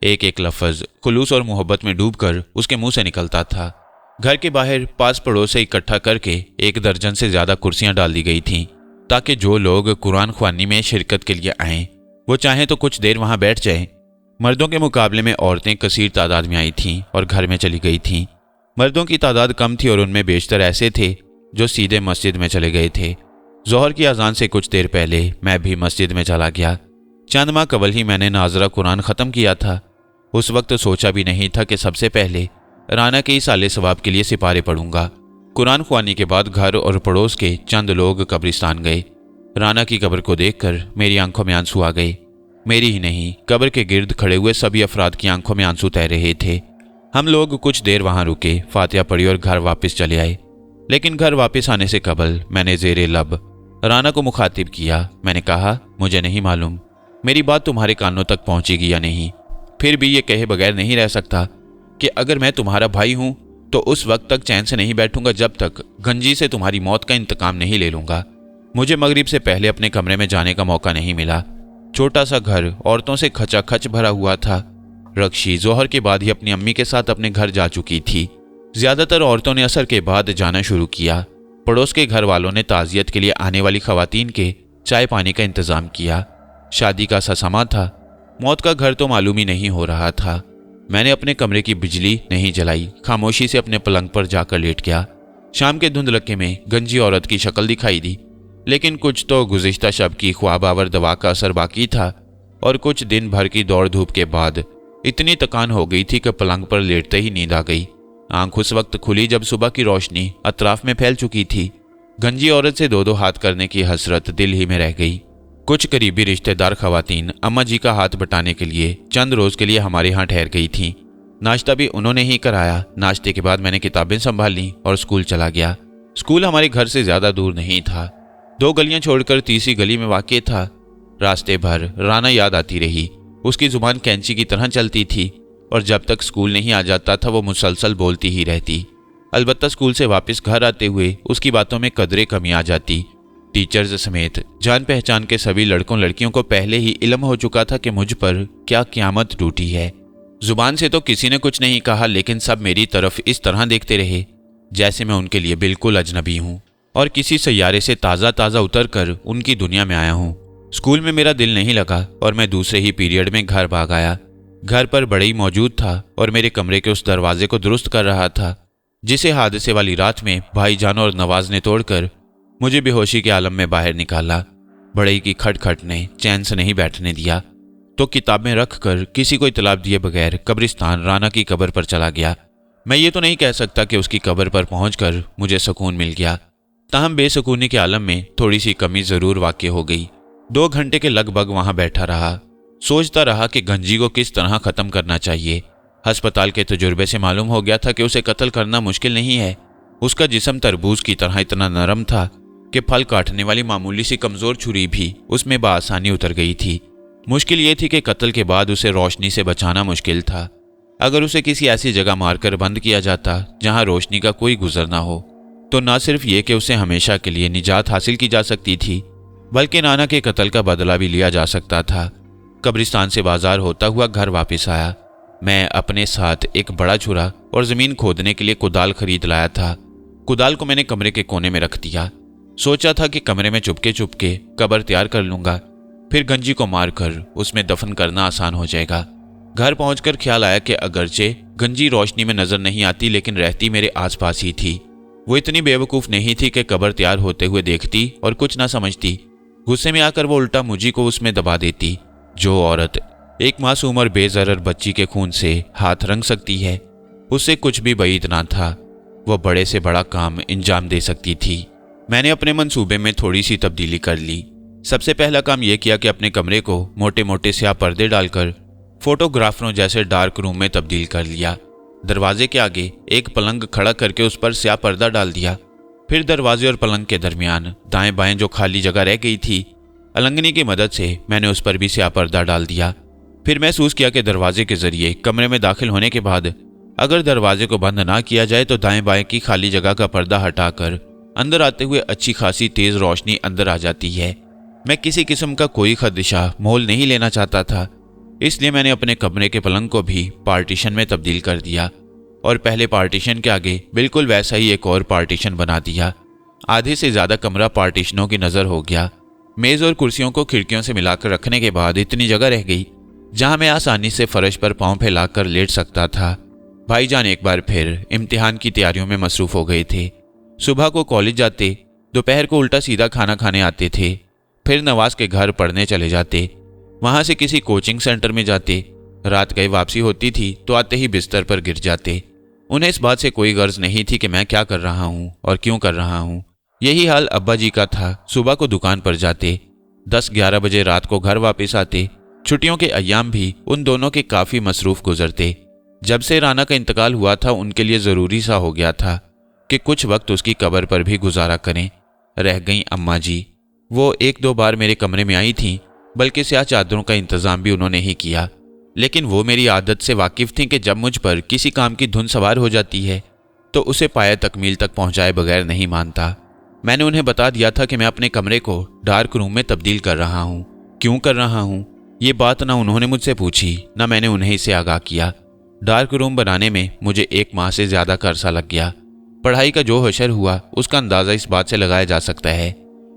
एक एक लफ्ज खुलूस और मोहब्बत में डूबकर उसके मुंह से निकलता था। घर के बाहर पास पड़ोस से इकट्ठा करके 1 दर्जन से ज्यादा कुर्सियां डाल दी गई थीं ताकि जो लोग कुरान ख्वानी में शिरकत के लिए आएं वो चाहें तो कुछ देर वहां बैठ जाएं। मर्दों के मुकाबले में औरतें कसीर तादाद में आई थीं और घर में चली गई थीं। मर्दों की तादाद कम थी और उनमें बेशतर ऐसे थे जो सीधे मस्जिद में चले गए थे। जोहर की अजान से कुछ देर पहले मैं भी मस्जिद में चला गया। चंद माह कबल ही मैंने नाजरा कुरान ख़त्म किया था। उस वक्त सोचा भी नहीं था कि सबसे पहले राना के इस आले सवाब के लिए सिपारे पढ़ूंगा। कुरान खुआनी के बाद घर और पड़ोस के चंद लोग कब्रिस्तान गए। राना की कब्र को देखकर मेरी आंखों में आंसू आ गए। मेरी ही नहीं, कब्र के गिर्द खड़े हुए सभी अफराद की आंखों में आंसू तैर रहे थे। हम लोग कुछ देर वहां रुके, फातिहा पढ़ी और घर वापस चले आए। लेकिन घर वापस आने से कबल मैंने ज़ेरे लब राना को मुखातिब किया। मैंने कहा, मुझे नहीं मालूम मेरी बात तुम्हारे कानों तक पहुंचेगी या नहीं, फिर भी ये कहे बगैर नहीं रह सकता कि अगर मैं तुम्हारा भाई हूं तो उस वक्त तक चैन से नहीं बैठूंगा जब तक गंजी से तुम्हारी मौत का इंतकाम नहीं ले लूंगा। मुझे मगरिब से पहले अपने कमरे में जाने का मौका नहीं मिला। छोटा सा घर औरतों से खचाखच भरा हुआ था। रक्षी जोहर के बाद ही अपनी अम्मी के साथ अपने घर जा चुकी थी। ज्यादातर औरतों ने असर के बाद जाना शुरू किया। पड़ोस के घर वालों ने ताजियत के लिए आने वाली खवातीन के चाय पानी का इंतजाम किया। शादी का सा समा था। मौत का घर तो मालूम ही नहीं हो रहा था। मैंने अपने कमरे की बिजली नहीं जलाई, खामोशी से अपने पलंग पर जाकर लेट गया। शाम के धुंधलके में गंजी औरत की शक्ल दिखाई दी, लेकिन कुछ तो गुज़िश्ता शब की ख्वाब आवर दवा का असर बाकी था और कुछ दिन भर की दौड़ धूप के बाद इतनी थकान हो गई थी कि पलंग पर लेटते ही नींद आ गई। आंख उस वक्त खुली जब सुबह की रोशनी अतराफ में फैल चुकी थी। गंजी औरत से दो दो हाथ करने की हसरत दिल ही में रह गई। कुछ करीबी रिश्तेदार खवातीन अम्मा जी का हाथ बटाने के लिए चंद रोज के लिए हमारे यहाँ ठहर गई थीं। नाश्ता भी उन्होंने ही कराया। नाश्ते के बाद मैंने किताबें संभाल ली और स्कूल चला गया। स्कूल हमारे घर से ज्यादा दूर नहीं था, 2 गलियां छोड़कर तीसरी गली में वाक़ था। रास्ते भर राना याद आती रही। उसकी जुबान कैंची की तरह चलती थी और जब तक स्कूल नहीं आ जाता था वो मुसलसल बोलती ही रहती। अलबत्ता स्कूल से वापस घर आते हुए उसकी बातों में कदरे कमी आ जाती। टीचर्स समेत जान पहचान के सभी लड़कों लड़कियों को पहले ही इल्म हो चुका था कि मुझ पर क्या क़यामत टूटी है। जुबान से तो किसी ने कुछ नहीं कहा, लेकिन सब मेरी तरफ इस तरह देखते रहे जैसे मैं उनके लिए बिल्कुल अजनबी हूँ और किसी सैयारे से ताज़ा ताज़ा उतर कर उनकी दुनिया में आया हूँ। स्कूल में मेरा दिल नहीं लगा और मैं दूसरे ही पीरियड में घर भाग आया। घर पर बड़ई मौजूद था और मेरे कमरे के उस दरवाजे को दुरुस्त कर रहा था जिसे हादसे वाली रात में भाईजान और नवाज ने तोड़कर मुझे बेहोशी के आलम में बाहर निकाला। बड़ई की खटखट ने चैन से नहीं बैठने दिया तो किताबें रख कर किसी को इतलाब दिए बगैर कब्रिस्तान राना की कब्र पर चला गया। मैं ये तो नहीं कह सकता कि उसकी कब्र पर पहुंचकर मुझे सुकून मिल गया, ताहम बेसुकूनी के आलम में थोड़ी सी कमी जरूर वाक़ हो गई। 2 घंटे के लगभग वहां बैठा रहा, सोचता रहा कि गंजी को किस तरह ख़त्म करना चाहिए। अस्पताल के तजुर्बे से मालूम हो गया था कि उसे कत्ल करना मुश्किल नहीं है। उसका जिस्म तरबूज की तरह इतना नरम था कि फल काटने वाली मामूली सी कमज़ोर छुरी भी उसमें बआसानी उतर गई थी। मुश्किल ये थी कि कत्ल के बाद उसे रोशनी से बचाना मुश्किल था। अगर उसे किसी ऐसी जगह मारकर बंद किया जाता जहां रोशनी का कोई गुजर ना हो तो न सिर्फ ये कि उसे हमेशा के लिए निजात हासिल की जा सकती थी, बल्कि नाना के कत्ल का बदला भी लिया जा सकता था। कब्रिस्तान से बाजार होता हुआ घर वापस आया। मैं अपने साथ एक बड़ा छुरा और ज़मीन खोदने के लिए कुदाल खरीद लाया था। कुदाल को मैंने कमरे के कोने में रख दिया। सोचा था कि कमरे में चुपके चुपके कब्र तैयार कर लूँगा, फिर गंजी को मारकर उसमें दफन करना आसान हो जाएगा। घर पहुंचकर ख्याल आया कि अगरचे गंजी रोशनी में नजर नहीं आती लेकिन रहती मेरे आसपास ही थी। वो इतनी बेवकूफ़ नहीं थी कि कब्र तैयार होते हुए देखती और कुछ ना समझती। गुस्से में आकर वो उल्टा मुझी को उसमें दबा देती। जो औरत एक मासूम और बेज़रर बच्ची के खून से हाथ रंग सकती है, उससे कुछ भी बईद ना था। वह बड़े से बड़ा काम अंजाम दे सकती थी। मैंने अपने मंसूबे में थोड़ी सी तब्दीली कर ली। सबसे पहला काम यह किया कि अपने कमरे को मोटे मोटे स्याह पर्दे डालकर फोटोग्राफरों जैसे डार्क रूम में तब्दील कर लिया। दरवाजे के आगे एक पलंग खड़ा करके उस पर स्याह पर्दा डाल दिया। फिर दरवाजे और पलंग के दरमियान दाएं बाएं जो खाली जगह रह गई थी, अलंगनी की मदद से मैंने उस पर भी स्याह पर्दा डाल दिया। फिर महसूस किया कि दरवाजे के जरिए कमरे में दाखिल होने के बाद अगर दरवाजे को बंद ना किया जाए तो दाएं बाएं की खाली जगह का पर्दा हटाकर अंदर आते हुए अच्छी खासी तेज रोशनी अंदर आ जाती है। मैं किसी किस्म का कोई खदशा मोल नहीं लेना चाहता था, इसलिए मैंने अपने कमरे के पलंग को भी पार्टीशन में तब्दील कर दिया और पहले पार्टीशन के आगे बिल्कुल वैसा ही एक और पार्टीशन बना दिया। आधे से ज़्यादा कमरा पार्टीशनों की नज़र हो गया। मेज़ और कुर्सियों को खिड़कियों से मिलाकर रखने के बाद इतनी जगह रह गई जहां मैं आसानी से फर्श पर पाँव फैलाकर लेट सकता था। भाईजान एक बार फिर इम्तिहान की तैयारियों में मसरूफ़ हो गए थे। सुबह को कॉलेज जाते, दोपहर को उल्टा सीधा खाना खाने आते थे, फिर नवाज के घर पढ़ने चले जाते। वहां से किसी कोचिंग सेंटर में जाते। रात गए वापसी होती थी तो आते ही बिस्तर पर गिर जाते। उन्हें इस बात से कोई गर्ज नहीं थी कि मैं क्या कर रहा हूँ और क्यों कर रहा हूँ। यही हाल अब्बा जी का था। सुबह को दुकान पर जाते, 10-11 बजे रात को घर वापस आते। छुट्टियों के अय्याम भी उन दोनों के काफ़ी मसरूफ गुजरते। जब से राना का इंतकाल हुआ था उनके लिए ज़रूरी सा हो गया था कि कुछ वक्त उसकी कब्र पर भी गुजारा करें। रह गईं अम्मा जी। वो 1-2 बार मेरे कमरे में आई थीं, बल्कि स्याह चादरों का इंतज़ाम भी उन्होंने ही किया। लेकिन वो मेरी आदत से वाकिफ़ थीं कि जब मुझ पर किसी काम की धुन सवार हो जाती है तो उसे पाया तकमील तक पहुंचाए बगैर नहीं मानता। मैंने उन्हें बता दिया था कि मैं अपने कमरे को डार्क रूम में तब्दील कर रहा हूँ। क्यों कर रहा हूँ ये बात ना उन्होंने मुझसे पूछी, ना मैंने उन्हें इससे आगाह किया। डार्क रूम बनाने में मुझे 1 माह से ज़्यादा का अरसा लग गया। पढ़ाई का जो हशर हुआ उसका अंदाज़ा इस बात से लगाया जा सकता है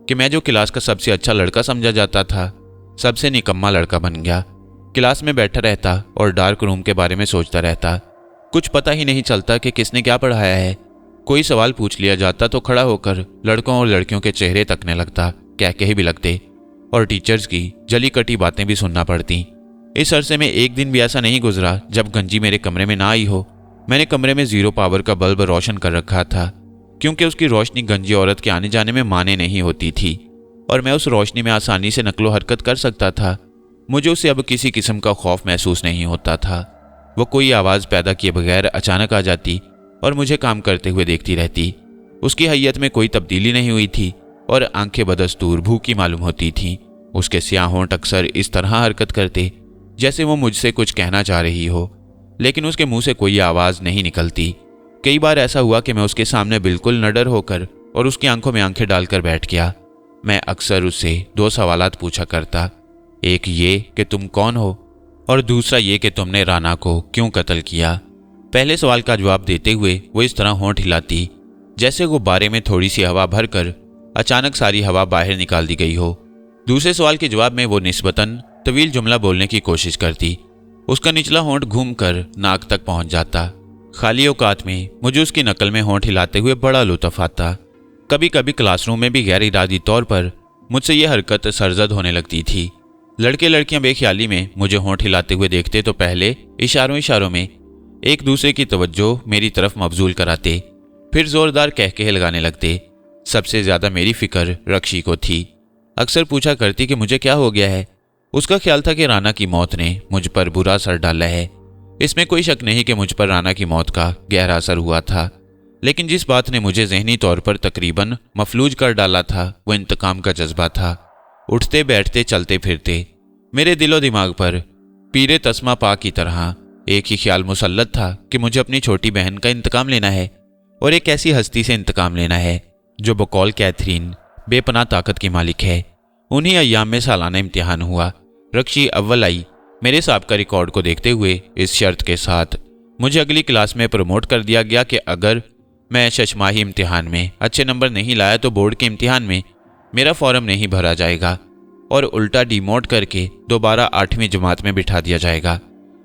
कि मैं जो क्लास का सबसे अच्छा लड़का समझा जाता था, सबसे निकम्मा लड़का बन गया। क्लास में बैठा रहता और डार्क रूम के बारे में सोचता रहता। कुछ पता ही नहीं चलता कि किसने क्या पढ़ाया है। कोई सवाल पूछ लिया जाता तो खड़ा होकर लड़कों और लड़कियों के चेहरे तकने लगता, कह भी लगते, और टीचर्स की जली कटी बातें भी सुनना पड़ती। इस अरसे में एक दिन भी ऐसा नहीं गुजरा जब गंजी मेरे कमरे में ना आई हो। मैंने कमरे में 0 पावर का बल्ब रोशन कर रखा था, क्योंकि उसकी रोशनी गंजी औरत के आने जाने में माने नहीं होती थी और मैं उस रोशनी में आसानी से नकलो हरकत कर सकता था। मुझे उससे अब किसी किस्म का खौफ महसूस नहीं होता था। वो कोई आवाज़ पैदा किए बगैर अचानक आ जाती और मुझे काम करते हुए देखती रहती। उसकी हैयत में कोई तब्दीली नहीं हुई थी और आंखें बदस्तूर भूखी मालूम होती थीं। उसके स्याह होंठ अक्सर इस तरह हरकत करते जैसे वो मुझसे कुछ कहना चाह रही हो, लेकिन उसके मुंह से कोई आवाज़ नहीं निकलती। कई बार ऐसा हुआ कि मैं उसके सामने बिल्कुल नडर होकर और उसकी आंखों में आंखें डालकर बैठ गया। मैं अक्सर उससे 2 सवालात पूछा करता, एक ये कि तुम कौन हो और दूसरा ये कि तुमने राना को क्यों कत्ल किया। पहले सवाल का जवाब देते हुए वो इस तरह होंठ हिलाती जैसे गुब्बारे में थोड़ी सी हवा भरकर अचानक सारी हवा बाहर निकाल दी गई हो। दूसरे सवाल के जवाब में वो निस्बतन तवील जुमला बोलने की कोशिश करती। उसका निचला होंठ घूमकर नाक तक पहुंच जाता। खाली औकात में मुझे उसकी नकल में होंठ हिलाते हुए बड़ा लुत्फ आता। कभी कभी क्लासरूम में भी गैर इरादी तौर पर मुझसे यह हरकत सरजद होने लगती थी। लड़के लड़कियां बेख्याली में मुझे होंठ हिलाते हुए देखते तो पहले इशारों में एक दूसरे की तवज्जो मेरी तरफ मबजूल कराते, फिर जोरदार कहके लगाने लगते। सबसे ज्यादा मेरी फिक्र रक्षी को थी। अक्सर पूछा करती कि मुझे क्या हो गया है। उसका ख्याल था कि राना की मौत ने मुझ पर बुरा असर डाला है। इसमें कोई शक नहीं कि मुझ पर राना की मौत का गहरा असर हुआ था, लेकिन जिस बात ने मुझे जहनी तौर पर तकरीबन मफलूज कर डाला था वो इंतकाम का जज्बा था। उठते बैठते चलते फिरते मेरे दिलो दिमाग पर पीरे तस्मा पा की तरह एक ही ख्याल मुसल्लत था कि मुझे अपनी छोटी बहन का इंतकाम लेना है और एक ऐसी हस्ती से इंतकाम लेना है जो बकौल कैथरीन बेपनाह ताकत की मालिक है। उन्हीं अय्याम में सालाना इम्तिहान हुआ। रक्षी अव्वल आई। मेरे साहब का रिकॉर्ड को देखते हुए इस शर्त के साथ मुझे अगली क्लास में प्रमोट कर दिया गया कि अगर मैं शशमाही इम्तिहान में अच्छे नंबर नहीं लाया तो बोर्ड के इम्तिहान में मेरा फॉर्म नहीं भरा जाएगा और उल्टा डिमोट करके दोबारा 8वीं जमात में बिठा दिया जाएगा।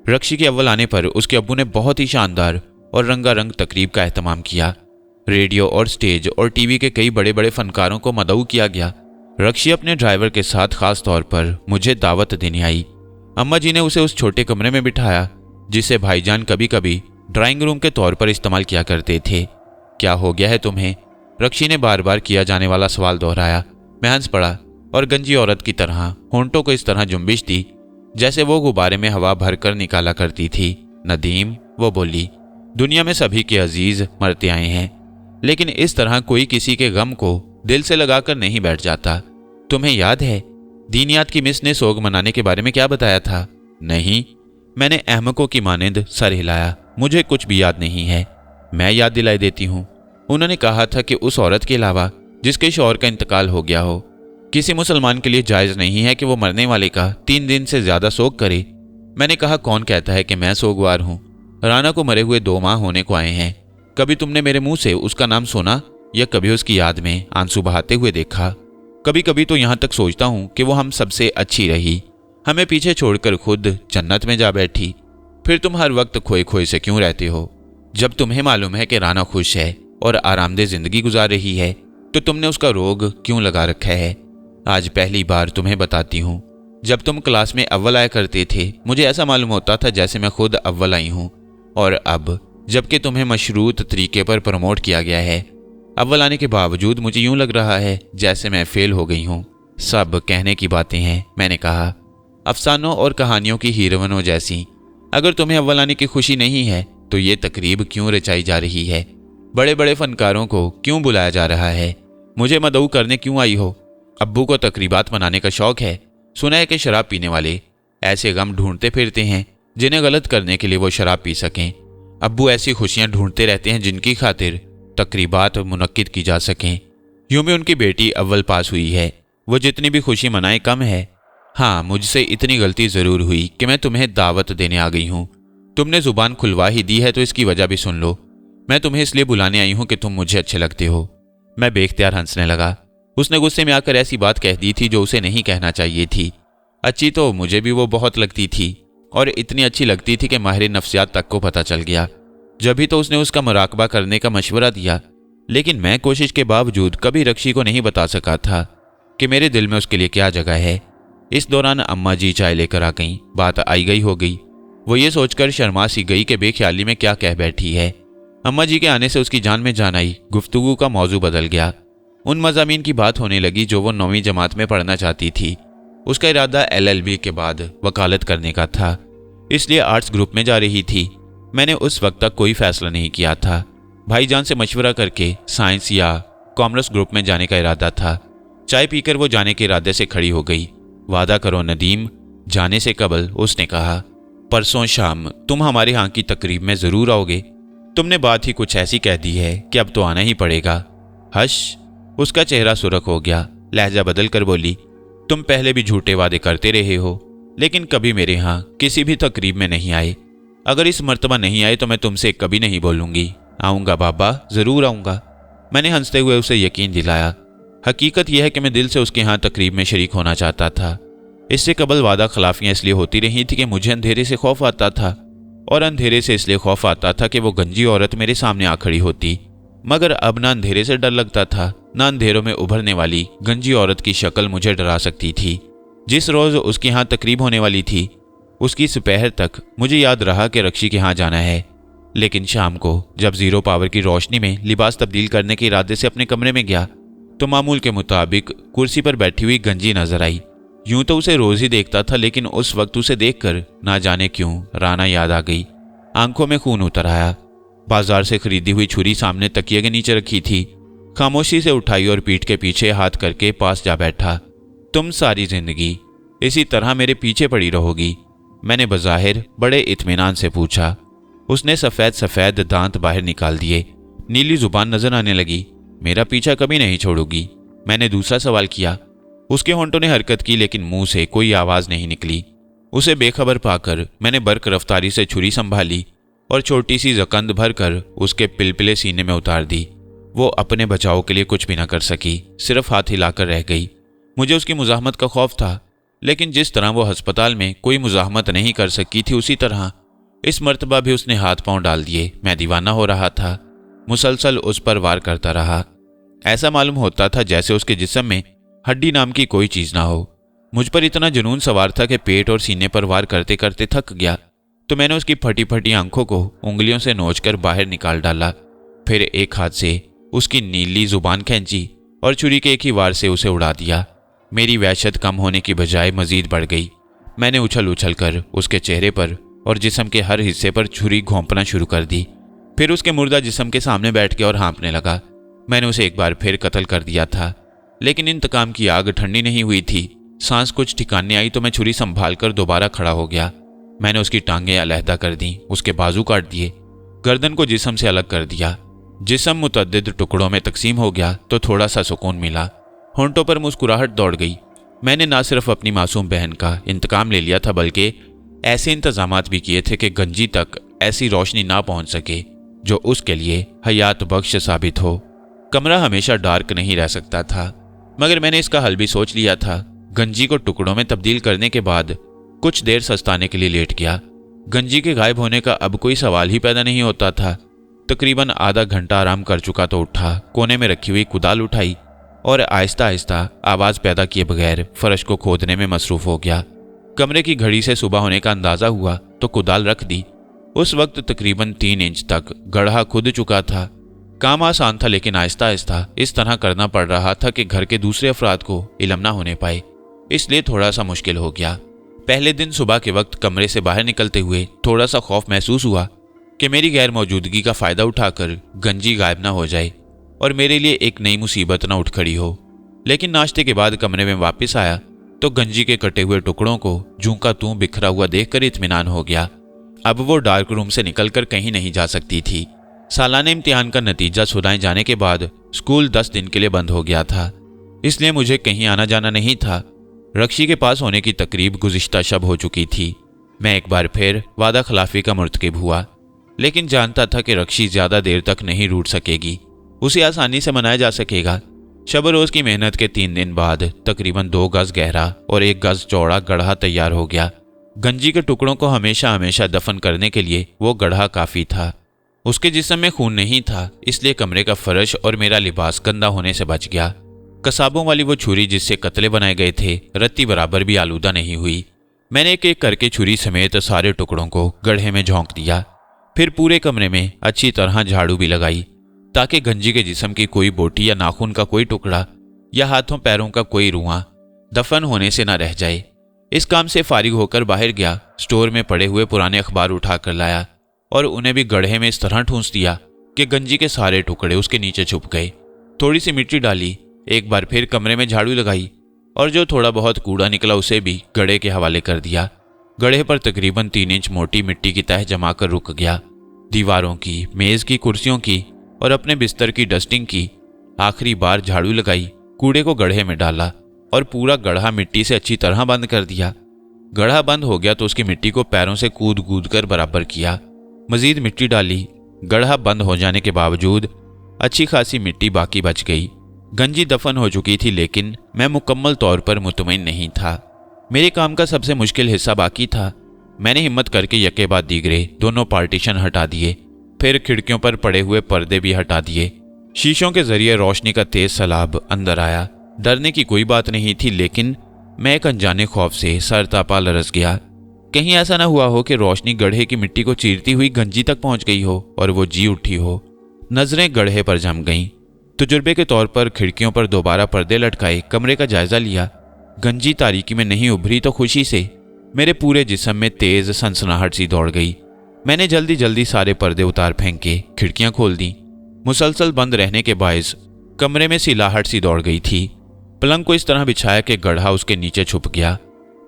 रक्षी के अव्वल आने पर उसके अब्बू ने बहुत ही शानदार और रंगारंग तकरीब का एहतमाम किया। रेडियो और स्टेज और टीवी के कई बड़े बड़े फनकारों को मदऊ किया गया। रक्षी अपने ड्राइवर के साथ खास तौर पर मुझे दावत देने आई। अम्मा जी ने उसे उस छोटे कमरे में बिठाया जिसे भाईजान कभी कभी ड्राइंग रूम के तौर पर इस्तेमाल किया करते थे। क्या हो गया है तुम्हें? रक्षी ने बार बार किया जाने वाला सवाल दोहराया। मैं हंस पड़ा और गंजी औरत की तरह होंठों को इस तरह जुम्बिश दी जैसे वो गुब्बारे में हवा भरकर निकाला करती थी। नदीम, वो बोली, दुनिया में सभी के अजीज मरते आए हैं, लेकिन इस तरह कोई किसी के गम को दिल से लगाकर नहीं बैठ जाता। तुम्हें याद है दीनियात की मिस ने सोग मनाने के बारे में क्या बताया था? नहीं, मैंने अहमकों की मानिंद सर हिलाया। मुझे कुछ भी याद नहीं है। मैं याद दिलाई देती हूँ। उन्होंने कहा था कि उस औरत के अलावा जिसके शौहर का इंतकाल हो गया हो, किसी मुसलमान के लिए जायज़ नहीं है कि वो मरने वाले का 3 दिन से ज़्यादा सोग करे। मैंने कहा, कौन कहता है कि मैं सोगवार हूँ? राना को मरे हुए 2 माह होने को आए हैं। कभी तुमने मेरे मुंह से उसका नाम सुना या कभी उसकी याद में आंसू बहाते हुए देखा? कभी कभी तो यहाँ तक सोचता हूँ कि वो हम सबसे अच्छी रही, हमें पीछे छोड़कर खुद जन्नत में जा बैठी। फिर तुम हर वक्त खोए खोए से क्यों रहते हो? जब तुम्हें मालूम है कि राना खुश है और आरामदेह जिंदगी गुजार रही है तो तुमने उसका रोग क्यों लगा रखा है? आज पहली बार तुम्हें बताती हूँ, जब तुम क्लास में अव्वल आया करते थे मुझे ऐसा मालूम होता था जैसे मैं खुद अव्वल आई हूँ, और अब जबकि तुम्हें मशरूत तरीके पर प्रमोट किया गया है, अव्वल आने के बावजूद मुझे यूं लग रहा है जैसे मैं फेल हो गई हूँ। सब कहने की बातें हैं, मैंने कहा, अफसानों और कहानियों की हीरोइनों जैसी। अगर तुम्हें अव्वल आने की खुशी नहीं है तो ये तकरीब क्यों रचाई जा रही है? बड़े बड़े फनकारों को क्यों बुलाया जा रहा है? मुझे मदऊ करने क्यों आई हो? अब्बू को तकरीबात मनाने का शौक है। सुना है कि शराब पीने वाले ऐसे गम ढूंढते फिरते हैं जिन्हें गलत करने के लिए वो शराब पी सकें। अब्बू ऐसी खुशियां ढूंढते रहते हैं जिनकी खातिर तकरीबात मुनक्किद की जा सकें। यूं भी उनकी बेटी अव्वल पास हुई है, वो जितनी भी खुशी मनाए कम है। हाँ, मुझसे इतनी गलती ज़रूर हुई कि मैं तुम्हें दावत देने आ गई हूँ। तुमने ज़ुबान खुलवा ही दी है तो इसकी वजह भी सुन लो। मैं तुम्हें इसलिए बुलाने आई हूँ कि तुम मुझे अच्छे लगते हो। मैं बेख्तियार हंसने लगा। उसने गुस्से में आकर ऐसी बात कह दी थी जो उसे नहीं कहना चाहिए थी। अच्छी तो मुझे भी वो बहुत लगती थी, और इतनी अच्छी लगती थी कि माहिर नफ्सियात तक को पता चल गया। जब भी तो उसने उसका मुराकबा करने का मशवरा दिया, लेकिन मैं कोशिश के बावजूद कभी रक्षी को नहीं बता सका था कि मेरे दिल में उसके लिए क्या जगह है। इस दौरान अम्मा जी चाय लेकर आ गईं। बात आई गई हो गई। वो ये सोचकर शर्मा सी गई कि बेख्याली में क्या कह बैठी है। अम्मा जी के आने से उसकी जान में जान आई। गुफ्तगू का मौजू बदल गया। उन मज़ामीन की बात होने लगी जो वो 9वीं जमात में पढ़ना चाहती थी। उसका इरादा LLB के बाद वकालत करने का था, इसलिए आर्ट्स ग्रुप में जा रही थी। मैंने उस वक्त तक कोई फैसला नहीं किया था। भाईजान से मशवरा करके साइंस या कॉमर्स ग्रुप में जाने का इरादा था। चाय पीकर वो जाने के इरादे से खड़ी हो गई। वादा करो नदीम। जाने से कबल उसने कहा, परसों शाम तुम हमारे यहाँ की तकरीब में ज़रूर आओगे। तुमने बात ही कुछ ऐसी कह दी है कि अब तो आना ही पड़ेगा। हश। उसका चेहरा सुर्ख हो गया। लहजा बदल कर बोली, तुम पहले भी झूठे वादे करते रहे हो, लेकिन कभी मेरे यहाँ किसी भी तकरीब में नहीं आए। अगर इस मर्तबा नहीं आए तो मैं तुमसे कभी नहीं बोलूँगी। आऊँगा बाबा, ज़रूर आऊँगा। मैंने हंसते हुए उसे यकीन दिलाया। हकीकत यह है कि मैं दिल से उसके यहाँ तकरीब में शरीक होना चाहता था। इससे कबल वादा खिलाफियाँ इसलिए होती रही थी कि मुझे अंधेरे से खौफ आता था, और अंधेरे से इसलिए खौफ आता था कि वो गंजी औरत मेरे सामने आ खड़ी होती। मगर अब ना अंधेरे से डर लगता था, ना अंधेरों में उभरने वाली गंजी औरत की शक्ल मुझे डरा सकती थी। जिस रोज़ उसके यहाँ तकरीब होने वाली थी, उसकी सुपहर तक मुझे याद रहा कि रक्षी के यहाँ जाना है। लेकिन शाम को जब ज़ीरो पावर की रोशनी में लिबास तब्दील करने के इरादे से अपने कमरे में गया तो मामूल के मुताबिक कुर्सी पर बैठी हुई गंजी नजर आई। यूं तो उसे रोज़ ही देखता था, लेकिन उस वक्त उसे देखकर ना जाने क्यों राना याद आ गई। आंखों में खून उतर आया। बाजार से खरीदी हुई छुरी सामने तकिए के नीचे रखी थी। खामोशी से उठाई और पीठ के पीछे हाथ करके पास जा बैठा। तुम सारी जिंदगी इसी तरह मेरे पीछे पड़ी रहोगी? मैंने बज़ाहिर बड़े इत्मीनान से पूछा। उसने सफ़ेद सफ़ेद दांत बाहर निकाल दिए। नीली जुबान नजर आने लगी। मेरा पीछा कभी नहीं छोड़ोगी? मैंने दूसरा सवाल किया। उसके होंठों ने हरकत की, लेकिन मुंह से कोई आवाज़ नहीं निकली। उसे बेखबर पाकर मैंने बर्क रफ्तारी से छुरी संभाली और छोटी सी जकंद भरकर उसके पिलपिले सीने में उतार दी। वो अपने बचाव के लिए कुछ भी न कर सकी, सिर्फ हाथ हिलाकर रह गई। मुझे उसकी मुज़ाहमत का खौफ था, लेकिन जिस तरह वो अस्पताल में कोई मुज़ाहमत नहीं कर सकी थी, उसी तरह इस मर्तबा भी उसने हाथ पांव डाल दिए। मैं दीवाना हो रहा था। मुसलसल उस पर वार करता रहा। ऐसा मालूम होता था जैसे उसके जिस्म में हड्डी नाम की कोई चीज़ ना हो। मुझ पर इतना जुनून सवार था कि पेट और सीने पर वार करते करते थक गया, तो मैंने उसकी फटी फटी आंखों को उंगलियों से नोचकर बाहर निकाल डाला। फिर एक हाथ से उसकी नीली जुबान खींची और छुरी के एक ही वार से उसे उड़ा दिया। मेरी वहशत कम होने की बजाय मजीद बढ़ गई। मैंने उछल उछल कर उसके चेहरे पर और जिस्म के हर हिस्से पर छुरी घोंपना शुरू कर दी। फिर उसके मुर्दा जिस्म के सामने बैठ के और हाँफने लगा। मैंने उसे एक बार फिर कत्ल कर दिया था, लेकिन इंतकाम की आग ठंडी नहीं हुई थी। सांस कुछ ठिकाने आई तो मैं छुरी संभाल कर दोबारा खड़ा हो गया। मैंने उसकी टांगें अलहदा कर दी, उसके बाजू काट दिए, गर्दन को जिस्म से अलग कर दिया। जिस्म मुतअद्दिद टुकड़ों में तकसीम हो गया तो थोड़ा सा सुकून मिला। होंठों पर मुस्कुराहट दौड़ गई। मैंने ना सिर्फ अपनी मासूम बहन का इंतकाम ले लिया था, बल्कि ऐसे इंतजामात भी किए थे कि गंजी तक ऐसी रोशनी ना पहुंच सके जो उसके लिए हयात बख्श साबित हो। कमरा हमेशा डार्क नहीं रह सकता था, मगर मैंने इसका हल भी सोच लिया था। गंजी को टुकड़ों में तब्दील करने के बाद कुछ देर सस्ताने के लिए लेट गया। गंजी के गायब होने का अब कोई सवाल ही पैदा नहीं होता था। तकरीबन आधा घंटा आराम कर चुका तो उठा, कोने में रखी हुई कुदाल उठाई और आहिस्ता आहिस्ता आवाज़ पैदा किए बगैर फर्श को खोदने में मसरूफ़ हो गया। कमरे की घड़ी से सुबह होने का अंदाज़ा हुआ तो कुदाल रख दी। उस वक्त तकरीबन 3 इंच तक गड्ढा खुद चुका था। काम आसान था, लेकिन आहिस्ता आहिस्ता इस तरह करना पड़ रहा था कि घर के दूसरे अफराद को इल्म ना होने पाए, इसलिए थोड़ा सा मुश्किल हो गया। पहले दिन सुबह के वक्त कमरे से बाहर निकलते हुए थोड़ा सा खौफ महसूस हुआ कि मेरी गैर मौजूदगी का फ़ायदा उठाकर गंजी गायब ना हो जाए और मेरे लिए एक नई मुसीबत ना उठ खड़ी हो। लेकिन नाश्ते के बाद कमरे में वापस आया तो गंजी के कटे हुए टुकड़ों को जूं का तूं बिखरा हुआ देखकर इत्मीनान हो गया। अब वो डार्क रूम से निकलकर कहीं नहीं जा सकती थी। सालाना इम्तिहान का नतीजा सुनाए जाने के बाद स्कूल 10 दिन के लिए बंद हो गया था, इसलिए मुझे कहीं आना जाना नहीं था। रक्षी के पास होने की तकरीब गुज़िश्ता शब हो चुकी थी। मैं एक बार फिर वादा खिलाफी का मुर्तकिब हुआ, लेकिन जानता था कि रक्षी ज़्यादा देर तक नहीं रूठ सकेगी, उसे आसानी से मनाया जा सकेगा। शब रोज़ की मेहनत के 3 दिन बाद तकरीबन 2 गज गहरा और 1 गज चौड़ा गड्ढा तैयार हो गया। गंजी के टुकड़ों को हमेशा हमेशा दफन करने के लिए वो गड्ढा काफ़ी था। उसके जिस्म में खून नहीं था, इसलिए कमरे का फर्श और मेरा लिबास गंदा होने से बच गया। कसाबों वाली वो छुरी जिससे कतले बनाए गए थे रत्ती बराबर भी आलूदा नहीं हुई। मैंने एक एक करके छुरी समेत सारे टुकड़ों को गड्ढे में झोंक दिया। फिर पूरे कमरे में अच्छी तरह झाड़ू भी लगाई ताकि गंजी के जिस्म की कोई बोटी या नाखून का कोई टुकड़ा या हाथों पैरों का कोई रुआं दफन होने से न रह जाए। इस काम से फारिग होकर बाहर गया, स्टोर में पड़े हुए पुराने अखबार उठा कर लाया और उन्हें भी गड्ढे में इस तरह ठूंस दिया कि गंजी के सारे टुकड़े उसके नीचे छुप गए। थोड़ी सी मिट्टी डाली, एक बार फिर कमरे में झाड़ू लगाई और जो थोड़ा बहुत कूड़ा निकला उसे भी गड्ढे के हवाले कर दिया। गड्ढे पर तकरीबन 3 इंच मोटी मिट्टी की तह जमा कर रुक गया। दीवारों की, मेज़ की, कुर्सियों की और अपने बिस्तर की डस्टिंग की। आखिरी बार झाड़ू लगाई, कूड़े को गड्ढे में डाला और पूरा गड्ढा मिट्टी से अच्छी तरह बंद कर दिया। गड्ढा बंद हो गया तो उसकी मिट्टी को पैरों से कूद कूद कर बराबर किया। मजीद मिट्टी डाली। गड्ढा बंद हो जाने के बावजूद अच्छी खासी मिट्टी बाकी बच गई। गंजी दफन हो चुकी थी, लेकिन मैं मुकम्मल तौर पर मुतमईन नहीं था। मेरे काम का सबसे मुश्किल हिस्सा बाकी था। मैंने हिम्मत करके यके बाद दीगरे दोनों पार्टीशन हटा दिए, फिर खिड़कियों पर पड़े हुए पर्दे भी हटा दिए। शीशों के जरिए रोशनी का तेज सैलाब अंदर आया। डरने की कोई बात नहीं थी, लेकिन मैं एक अनजाने खौफ से सरतापा लरस गया। कहीं ऐसा न हुआ हो कि रोशनी गड्ढे की मिट्टी को चीरती हुई गंजी तक पहुंच गई हो और वो जी उठी हो। नजरें गड्ढे पर जम गईं। तजुर्बे के तौर पर खिड़कियों पर दोबारा पर्दे लटकाए कमरे का जायजा लिया। गंजी तारीकी में नहीं उभरी तो खुशी से मेरे पूरे जिस्म में तेज सनसनाहट सी दौड़ गई। मैंने जल्दी जल्दी सारे पर्दे उतार फेंके, खिड़कियां खोल दी। मुसलसल बंद रहने के बायस कमरे में सिलाहट सी दौड़ गई थी। पलंग को इस तरह बिछाया कि गड्ढा उसके नीचे छुप गया।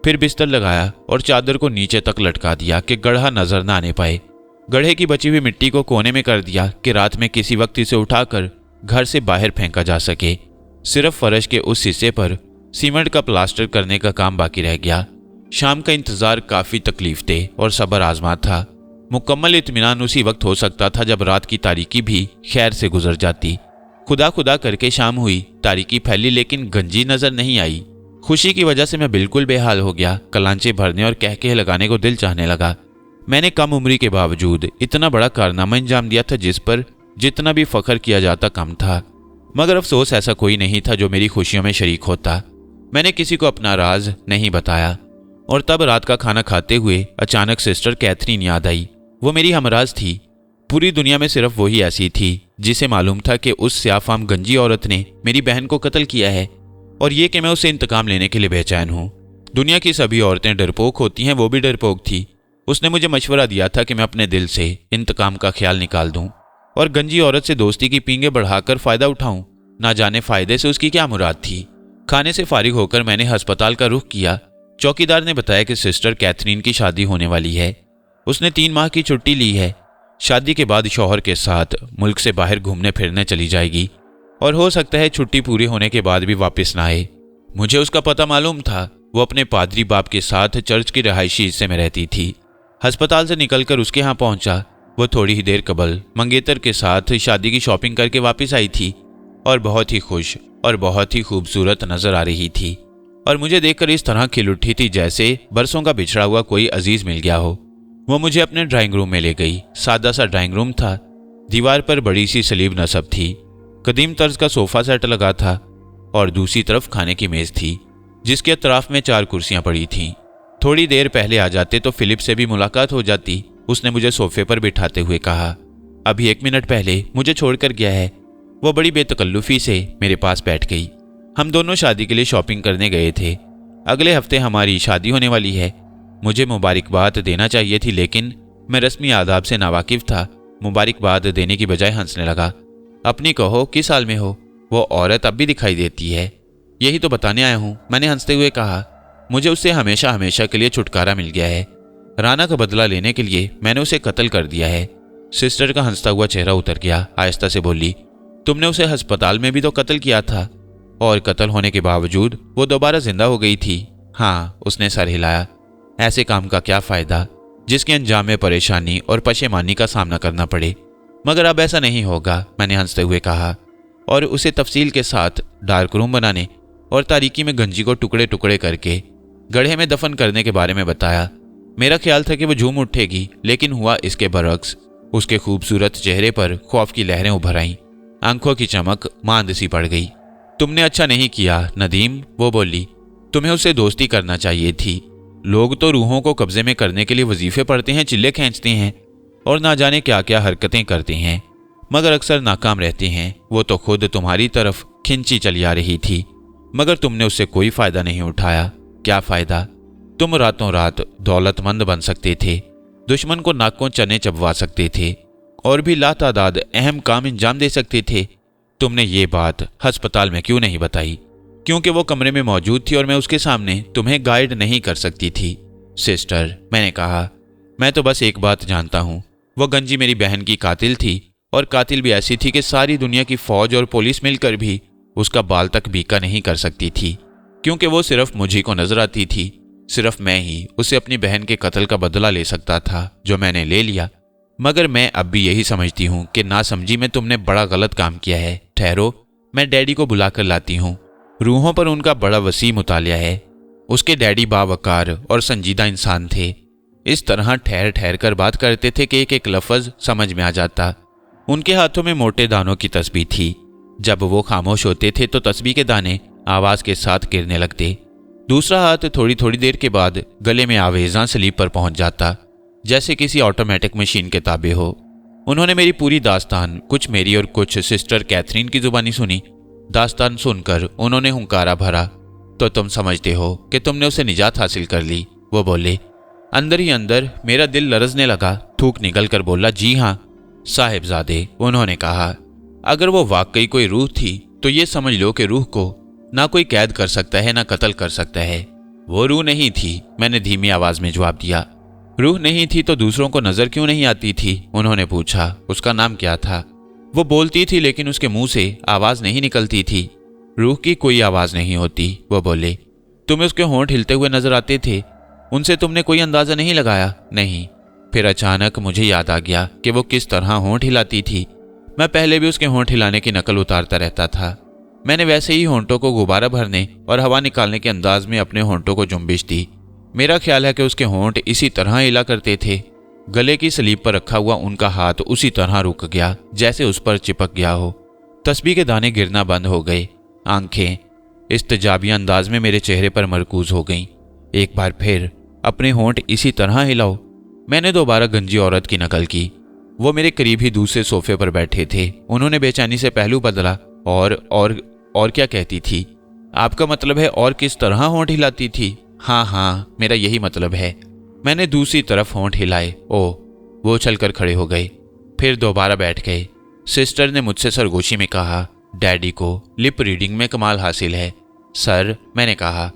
फिर बिस्तर लगाया और चादर को नीचे तक लटका दिया कि गड्ढा नजर न आने पाए। गड्ढे की बची हुई मिट्टी को कोने में कर दिया कि रात में किसी वक्त इसे उठाकर घर से बाहर फेंका जा सके। सिर्फ फर्श के उस हिस्से पर सीमेंट का प्लास्टर करने का काम बाकी रह गया। शाम का इंतजार काफी तकलीफदेह और सब्र आजमा था। मुकम्मल इत्मीनान उसी वक्त हो सकता था जब रात की तारीकी भी खैर से गुजर जाती। खुदा खुदा करके शाम हुई, तारीकी फैली, लेकिन गंजी नजर नहीं आई। खुशी की वजह से मैं बिल्कुल बेहाल हो गया। कलांचे भरने और कहके लगाने को दिल चाहने लगा। मैंने कम उम्री के बावजूद इतना बड़ा कारनामा अंजाम दिया था जिस पर जितना भी फख्र किया जाता कम था। मगर अफसोस ऐसा कोई नहीं था जो मेरी खुशियों में शरीक होता। मैंने किसी को अपना राज नहीं बताया। और तब रात का खाना खाते हुए अचानक सिस्टर कैथरीन याद आई। वो मेरी हमराज थी। पूरी दुनिया में सिर्फ वही ऐसी थी जिसे मालूम था कि उस स्याफाम गंजी औरत ने मेरी बहन को कत्ल किया है और ये कि मैं उसे इंतकाम लेने के लिए बेचैन हूँ। दुनिया की सभी औरतें डरपोक होती हैं, वो भी डरपोक थी। उसने मुझे मशवरा दिया था कि मैं अपने दिल से इंतकाम का ख्याल निकाल दूं और गंजी औरत से दोस्ती की पींगे बढ़ाकर फ़ायदा उठाऊं। ना जाने फ़ायदे से उसकी क्या मुराद थी। खाने से फारिग होकर मैंने अस्पताल का रुख किया। चौकीदार ने बताया कि सिस्टर कैथरीन की शादी होने वाली है। उसने 3 माह की छुट्टी ली है। शादी के बाद शौहर के साथ मुल्क से बाहर घूमने फिरने चली जाएगी और हो सकता है छुट्टी पूरी होने के बाद भी वापस ना आए। मुझे उसका पता मालूम था। वो अपने पादरी बाप के साथ चर्च की रहायशी हिस्से में रहती थी। अस्पताल से निकलकर उसके यहाँ पहुंचा। वो थोड़ी ही देर कबल मंगेतर के साथ शादी की शॉपिंग करके वापस आई थी और बहुत ही खुश और बहुत ही खूबसूरत नजर आ रही थी और मुझे देखकर इस तरह खिल उठी थी जैसे बरसों का बिछड़ा हुआ कोई अजीज मिल गया हो। वो मुझे अपने ड्राइंग रूम में ले गई। सादा सा ड्राइंग रूम था। दीवार पर बड़ी सी सलीब नस्ब थी। कदीम तर्ज का सोफा सेट लगा था। और दूसरी तरफ खाने की मेज थी जिसके अतराफ में 4 कुर्सियां पड़ी थीं। थोड़ी देर पहले आ जाते तो फिलिप से भी मुलाकात हो जाती, उसने मुझे सोफे पर बिठाते हुए कहा। अभी 1 मिनट पहले मुझे छोड़कर गया है। वो बड़ी बेतकल्लुफी से मेरे पास बैठ गई। हम दोनों शादी के लिए शॉपिंग करने गए थे। अगले हफ्ते हमारी शादी होने वाली है। मुझे मुबारकबाद देना चाहिए थी, लेकिन मैं रस्मी आदाब से नावाकिफ था। मुबारकबाद देने की बजाय हंसने लगा। अपनी कहो, किस हाल में हो? वो औरत अब भी दिखाई देती है। यही तो बताने आया हूँ, मैंने हंसते हुए कहा। मुझे उससे हमेशा हमेशा के लिए छुटकारा मिल गया है। राना का बदला लेने के लिए मैंने उसे कत्ल कर दिया है। सिस्टर का हंसता हुआ चेहरा उतर गया। आहिस्ता से बोली, तुमने उसे अस्पताल में भी तो कत्ल किया था, और कत्ल होने के बावजूद वो दोबारा जिंदा हो गई थी। हाँ, उसने सर हिलाया। ऐसे काम का क्या फायदा जिसके अंजाम में परेशानी और पशेमानी का सामना करना पड़े। मगर अब ऐसा नहीं होगा, मैंने हंसते हुए कहा, और उसे तफसील के साथ डार्क रूम बनाने और तारीकी में गंजी को टुकड़े टुकड़े करके गड्ढे में दफन करने के बारे में बताया। मेरा ख्याल था कि वो झूम उठेगी, लेकिन हुआ इसके बरक्स। उसके खूबसूरत चेहरे पर खौफ की लहरें उभर आईं। आंखों की चमक मांद सी पड़ गई। तुमने अच्छा नहीं किया नदीम, वो बोली। तुम्हें उससे दोस्ती करना चाहिए थी। लोग तो रूहों को कब्जे में करने के लिए वजीफे पढ़ते हैं, चिल्ले खींचते हैं और ना जाने क्या क्या हरकतें करते हैं, मगर अक्सर नाकाम रहते हैं। वो तो खुद तुम्हारी तरफ खिंची चली आ रही थी, मगर तुमने उससे कोई फायदा नहीं उठाया। क्या फायदा? तुम रातों रात दौलतमंद बन सकते थे, दुश्मन को नाकों चने चबवा सकते थे, और भी लातादाद अहम काम अंजाम दे सकते थे। तुमने ये बात अस्पताल में क्यों नहीं बताई? क्योंकि वो कमरे में मौजूद थी और मैं उसके सामने तुम्हें गाइड नहीं कर सकती थी। सिस्टर, मैंने कहा, मैं तो बस एक बात जानता हूँ, वो गंजी मेरी बहन की कातिल थी, और कातिल भी ऐसी थी कि सारी दुनिया की फौज और पुलिस मिलकर भी उसका बाल तक बीका नहीं कर सकती थी, क्योंकि वो सिर्फ मुझी को नजर आती थी। सिर्फ मैं ही उसे अपनी बहन के कत्ल का बदला ले सकता था, जो मैंने ले लिया। मगर मैं अब भी यही समझती हूँ कि नासमझी में तुमने बड़ा गलत काम किया है। ठहरो, मैं डैडी को बुलाकर लाती हूँ। रूहों पर उनका बड़ा वसी मुतालिया है। उसके डैडी बावकार और संजीदा इंसान थे। इस तरह ठहर ठहर कर बात करते थे कि एक एक लफ्ज समझ में आ जाता। उनके हाथों में मोटे दानों की तस्बीह थी। जब वो खामोश होते थे तो तस्बीह के दाने आवाज के साथ गिरने लगते। दूसरा हाथ थोड़ी थोड़ी देर के बाद गले में आवेज़ां स्लीप पर पहुंच जाता, जैसे किसी ऑटोमेटिक मशीन के ताबे हो। उन्होंने मेरी पूरी दास्तान, कुछ मेरी और कुछ सिस्टर कैथरीन की जुबानी सुनी। दास्तान सुनकर उन्होंने हुंकारा भरा, तो तुम समझते हो कि तुमने उसे निजात हासिल कर ली, वो बोले। अंदर ही अंदर मेरा दिल लरजने लगा। थूक निकल कर बोला, जी हाँ साहिबजादे, उन्होंने कहा। अगर वो वाकई कोई रूह थी तो ये समझ लो कि रूह को ना कोई कैद कर सकता है, ना कत्ल कर सकता है। वो रूह नहीं थी, मैंने धीमी आवाज में जवाब दिया। रूह नहीं थी तो दूसरों को नजर क्यों नहीं आती थी? उन्होंने पूछा। उसका नाम क्या था? वो बोलती थी लेकिन उसके मुंह से आवाज नहीं निकलती थी। रूह की कोई आवाज नहीं होती, वो बोले। तुम्हें उसके होंठ हिलते हुए नजर आते थे, उनसे तुमने कोई अंदाजा नहीं लगाया? नहीं। फिर अचानक मुझे याद आ गया कि वो किस तरह होंठ हिलाती थी। मैं पहले भी उसके होंठ हिलाने की नकल उतारता रहता था। मैंने वैसे ही होंठों को गुब्बारा भरने और हवा निकालने के अंदाज में अपने होंठों को जुम्बिश दी। मेरा ख्याल है कि उसके होंठ इसी तरह हिला करते थे। गले की स्लीब पर रखा हुआ उनका हाथ उसी तरह रुक गया जैसे उस पर चिपक गया हो। तस्बीह के दाने गिरना बंद हो गए। आंखें इस्तिजाबिया अंदाज में मेरे चेहरे पर मरकूज हो गईं। एक बार फिर अपने होंठ इसी तरह हिलाओ। मैंने दोबारा गंजी औरत की नकल की। वो मेरे करीब ही दूसरे सोफे पर बैठे थे। उन्होंने बेचैनी से पहलू बदला। और क्या कहती थी? आपका मतलब है और किस तरह होंठ हिलाती थी? हाँ, मेरा यही मतलब है। मैंने दूसरी तरफ होंठ हिलाए। ओह, वो उछलकर खड़े हो गए, फिर दोबारा बैठ गए। सिस्टर ने मुझसे सरगोशी में कहा, डैडी को लिप रीडिंग में कमाल हासिल है। सर, मैंने कहा,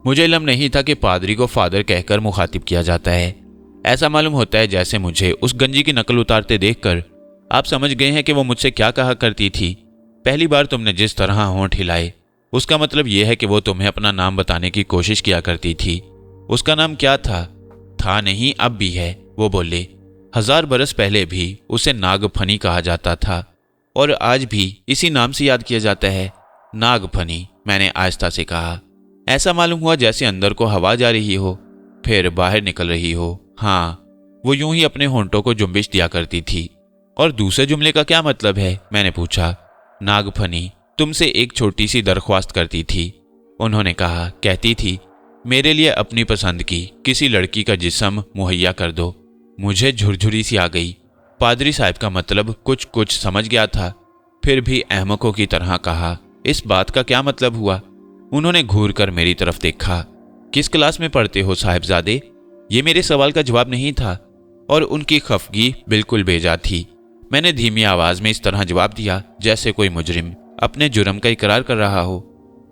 मुझे इल्म नहीं था कि पादरी को फादर कहकर मुखातिब किया जाता है। ऐसा मालूम होता है जैसे मुझे उस गंजी की नकल उतारते देखकर आप समझ गए हैं कि वो मुझसे क्या कहा करती थी। पहली बार तुमने जिस तरह होंठ हिलाए, उसका मतलब यह है कि वो तुम्हें अपना नाम बताने की कोशिश किया करती थी। उसका नाम क्या था? था नहीं, अब भी है, वो बोले। 1000 बरस पहले भी उसे नागफनी कहा जाता था और आज भी इसी नाम से याद किया जाता है। नागफनी, मैंने आहिस्ता से कहा। ऐसा मालूम हुआ जैसे अंदर को हवा जा रही हो, फिर बाहर निकल रही हो। हाँ, वो यूं ही अपने होंठों को जुम्बिश दिया करती थी। और दूसरे जुमले का क्या मतलब है? मैंने पूछा। नागफनी, तुमसे एक छोटी सी दरख्वास्त करती थी। उन्होंने कहा, कहती थी, मेरे लिए अपनी पसंद की किसी लड़की का जिस्म मुहैया कर दो। मुझे झुरझुरी सी आ गई। पादरी साहब का मतलब कुछ समझ गया था, फिर भी अहमकों की तरह कहा, इस बात का क्या मतलब हुआ? उन्होंने घूर कर मेरी तरफ देखा। किस क्लास में पढ़ते हो साहिबजादे? ये मेरे सवाल का जवाब नहीं था और उनकी खफगी बिल्कुल बेजा थी। मैंने धीमी आवाज में इस तरह जवाब दिया जैसे कोई मुजरिम अपने जुर्म का इकरार कर रहा हो।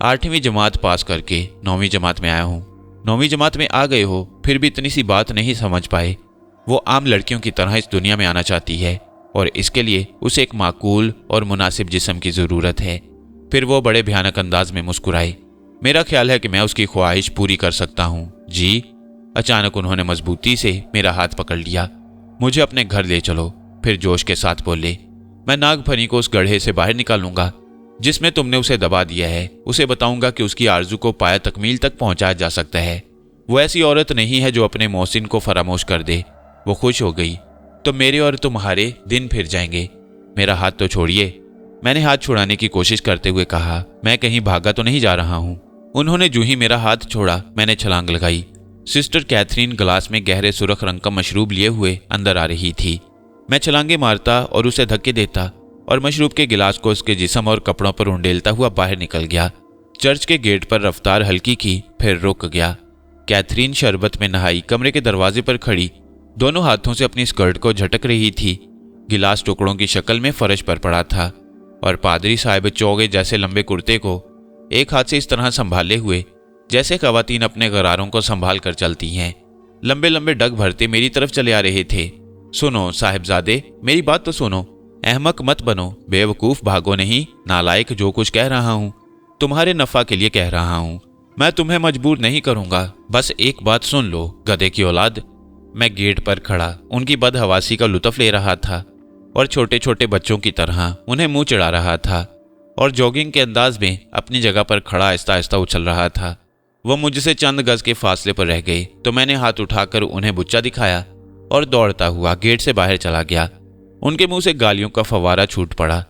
8वीं जमात पास करके 9वीं जमात में आया हूँ। 9वीं जमात में आ गए हो, फिर भी इतनी सी बात नहीं समझ पाए। वो आम लड़कियों की तरह इस दुनिया में आना चाहती है और इसके लिए उसे एक माकूल और मुनासिब जिस्म की ज़रूरत है। फिर वो बड़े भयानक अंदाज में मुस्कुराए। मेरा ख्याल है कि मैं उसकी ख्वाहिश पूरी कर सकता हूँ जी। अचानक उन्होंने मजबूती से मेरा हाथ पकड़ लिया। मुझे अपने घर ले चलो। फिर जोश के साथ बोले, मैं नागफनी को उस गड्ढे से बाहर निकालूंगा जिसमें तुमने उसे दबा दिया है। उसे बताऊंगा कि उसकी आरजू को पाया तकमील तक पहुंचाया जा सकता है। वो ऐसी औरत नहीं है जो अपने मोहसिन को फरामोश कर दे। वो खुश हो गई तो मेरे और तुम्हारे दिन फिर जाएंगे। मेरा हाथ तो छोड़िए। मैंने हाथ छुड़ाने की कोशिश करते हुए कहा, मैं कहीं भागा तो नहीं जा रहा हूँ। उन्होंने जो ही मेरा हाथ छोड़ा, मैंने छलांग लगाई। सिस्टर कैथरीन ग्लास में गहरे सुर्ख रंग का मशरूब लिए हुए अंदर आ रही थी। मैं छलांगे मारता और उसे धक्के देता और मशरूब के गिलास को उसके जिस्म और कपड़ों पर उंडेलता हुआ बाहर निकल गया। चर्च के गेट पर रफ्तार हल्की की, फिर रुक गया। कैथरीन शरबत में नहाई कमरे के दरवाजे पर खड़ी दोनों हाथों से अपनी स्कर्ट को झटक रही थी। गिलास टुकड़ों की शक्ल में फर्श पर पड़ा था और पादरी साहब चौगे जैसे लंबे कुर्ते को एक हाथ से इस तरह संभाले हुए जैसे खवातीन अपने गरारों को संभाल कर चलती हैं, लंबे लंबे डग भरते मेरी तरफ चले आ रहे थे। सुनो साहिबजादे, मेरी बात तो सुनो। अहमक मत बनो, बेवकूफ भागो नहीं। नालायक, जो कुछ कह रहा हूँ तुम्हारे नफा के लिए कह रहा हूँ। मैं तुम्हें मजबूर नहीं करूंगा, बस एक बात सुन लो, गधे की औलाद। मैं गेट पर खड़ा उनकी बदहवासी का लुत्फ ले रहा था और छोटे छोटे बच्चों की तरह उन्हें मुंह चढ़ा रहा था और जॉगिंग के अंदाज में अपनी जगह पर खड़ा आहिस्ता आहिस्ता उछल रहा था। वो मुझसे चंद गज के फासले पर रह गए तो मैंने हाथ उठाकर उन्हें बुच्चा दिखाया और दौड़ता हुआ गेट से बाहर चला गया। उनके मुंह से गालियों का फव्वारा छूट पड़ा।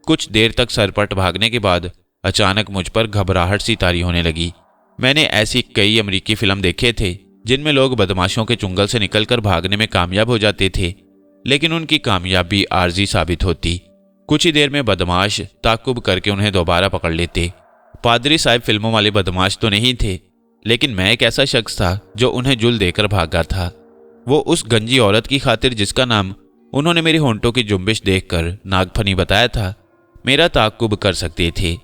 कुछ देर तक सरपट भागने के बाद अचानक मुझ पर घबराहट सी तारी होने लगी। मैंने ऐसी कई अमेरिकी फिल्म देखे थे जिनमें लोग बदमाशों के चुंगल से निकलकर भागने में कामयाब हो जाते थे, लेकिन उनकी कामयाबी आर्जी साबित होती। कुछ ही देर में बदमाश ताकुब करके उन्हें दोबारा पकड़ लेते। पादरी साहब फिल्मों वाले बदमाश तो नहीं थे, लेकिन मैं एक ऐसा शख्स था जो उन्हें जुल देकर भागा था। वो उस गंजी औरत की खातिर जिसका नाम उन्होंने मेरे होंठों की जुम्बिश देखकर नागफनी बताया था, मेरा ताकुब कर सकते थे।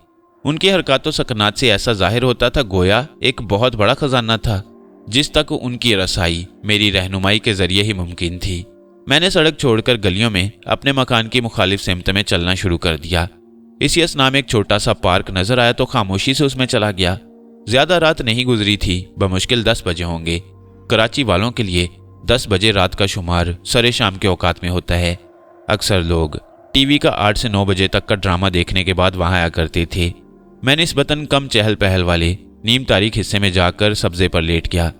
उनकी हरकतों सकनात से ऐसा जाहिर होता था गोया एक बहुत बड़ा खजाना था जिस तक उनकी रसाई मेरी रहनुमाई के जरिए ही मुमकिन थी। मैंने सड़क छोड़कर गलियों में अपने मकान की मुखालिफ सिमत में चलना शुरू कर दिया। इसी असना में एक छोटा सा पार्क नजर आया तो खामोशी से उसमें चला गया। ज्यादा रात नहीं गुजरी थी, बमुश्किल 10 बजे होंगे। कराची वालों के लिए 10 बजे रात का शुमार सरे शाम के औकात में होता है। अक्सर लोग टीवी का 8 से 9 बजे तक का ड्रामा देखने के बाद वहां आया करते थे। मैं निस्बतन कम चहल पहल वाले नीम तारीख हिस्से में जाकर सब्जे पर लेट गया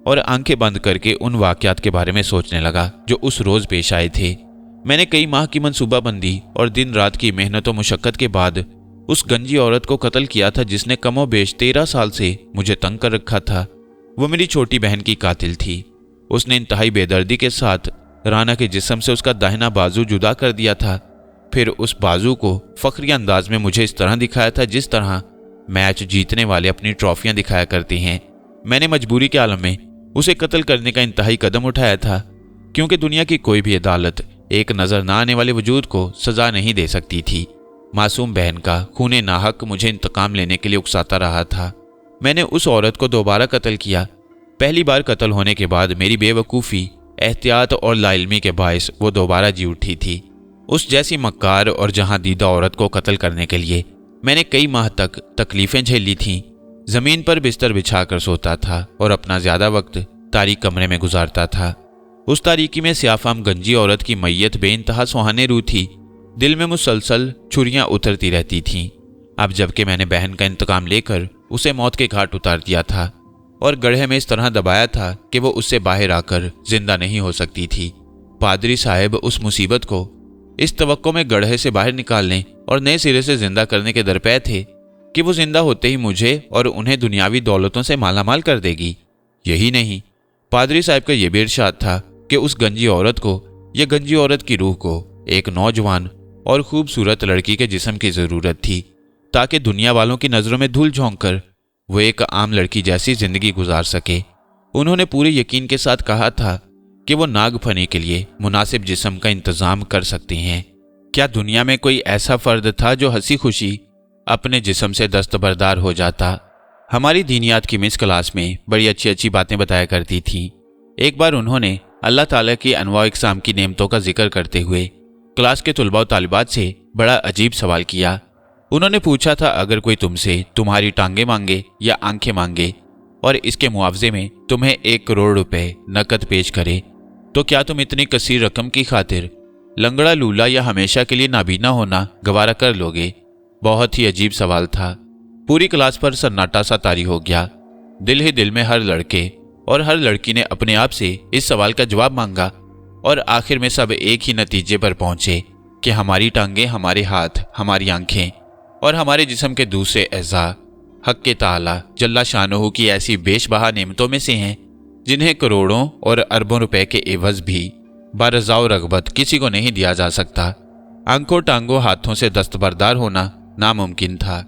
और आंखें बंद करके उन वाकयात के बारे में सोचने लगा जो उस रोज पेश आए थे। मैंने कई माह की मंसूबाबंदी और दिन रात की मेहनत और मुशक्कत के बाद उस गंजी औरत को कत्ल किया था जिसने कमोबेश 13 साल से मुझे तंग कर रखा था। वो मेरी छोटी बहन की कातिल थी। उसने इंतहाई बेदर्दी के साथ राना के जिस्म से उसका दाहिना बाजू जुदा कर दिया था। फिर उस बाजू को फख्री अंदाज में मुझे इस तरह दिखाया था जिस तरह मैच जीतने वाले अपनी ट्रॉफियां दिखाया करते हैं। मैंने मजबूरी के आलम में उसे कत्ल करने का इंतहाई कदम उठाया था, क्योंकि दुनिया की कोई भी अदालत एक नजर न आने वाले वजूद को सजा नहीं दे सकती थी। मासूम बहन का खूने नाहक मुझे इंतकाम लेने के लिए उकसाता रहा था। मैंने उस औरत को दोबारा कत्ल किया। पहली बार कत्ल होने के बाद मेरी बेवकूफ़ी, एहतियात और लाइल्मी के बायस वो दोबारा जी उठी थी। उस जैसी मक्कार और जहां दीदा औरत को कत्ल करने के लिए मैंने कई माह तक तकलीफें झेली थीं। जमीन पर बिस्तर बिछाकर सोता था और अपना ज्यादा वक्त तारीक कमरे में गुजारता था। उस तारीकी में स्याफाम गंजी औरत की मैयत बेइंतहा सुहाने रू थी। दिल में मुसलसल छुरियां उतरती रहती थीं। अब जबकि मैंने बहन का इंतकाम लेकर उसे मौत के घाट उतार दिया था और गड्ढे में इस तरह दबाया था कि वो उससे बाहर आकर जिंदा नहीं हो सकती थी, पादरी साहब उस मुसीबत को इस तवक्को में गड्ढे से बाहर निकालने और नए सिरे से जिंदा करने के दरपे थे कि वो जिंदा होते ही मुझे और उन्हें दुनियावी दौलतों से मालामाल कर देगी। यही नहीं, पादरी साहब का यह भी इरशाद था कि उस गंजी औरत को, या गंजी औरत की रूह को, एक नौजवान और खूबसूरत लड़की के जिस्म की जरूरत थी ताकि दुनिया वालों की नजरों में धूल झोंक कर वो एक आम लड़की जैसी जिंदगी गुजार सके। उन्होंने पूरे यकीन के साथ कहा था कि वो नागफनी के लिए मुनासिब जिस्म का इंतजाम कर सकते हैं। क्या दुनिया में कोई ऐसा फर्द था जो हंसी खुशी अपने जिस्म से दस्तबरदार हो जाता? हमारी दीनियात की मिस क्लास में बड़ी अच्छी अच्छी बातें बताया करती थी। एक बार उन्होंने अल्लाह ताला की अनवा इकसाम की नेमतों का जिक्र करते हुए क्लास के तुलबा और तालिबात से बड़ा अजीब सवाल किया। उन्होंने पूछा था, अगर कोई तुमसे तुम्हारी टांगे मांगे या आंखें मांगे और इसके मुआवजे में तुम्हें 1 करोड़ रुपए नकद पेश करे, तो क्या तुम इतनी कसीर रकम की खातिर लंगड़ा लूला या हमेशा के लिए नाबीना होना गवारा कर लोगे? बहुत ही अजीब सवाल था। पूरी क्लास पर सन्नाटा सा तारी हो गया। दिल ही दिल में हर लड़के और हर लड़की ने अपने आप से इस सवाल का जवाब मांगा और आखिर में सब एक ही नतीजे पर पहुंचे कि हमारी टांगे, हमारे हाथ, हमारी आंखें और हमारे जिस्म के दूसरे अज़ा हक के ताला जल्ला शानहू की ऐसी बेशबहा नेमतों में से हैं जिन्हें करोड़ों और अरबों रुपए के एवज भी बारज़ाओ रगबत किसी को नहीं दिया जा सकता। आंखों, टांगों, हाथों से दस्तबरदार होना नामुमकिन था,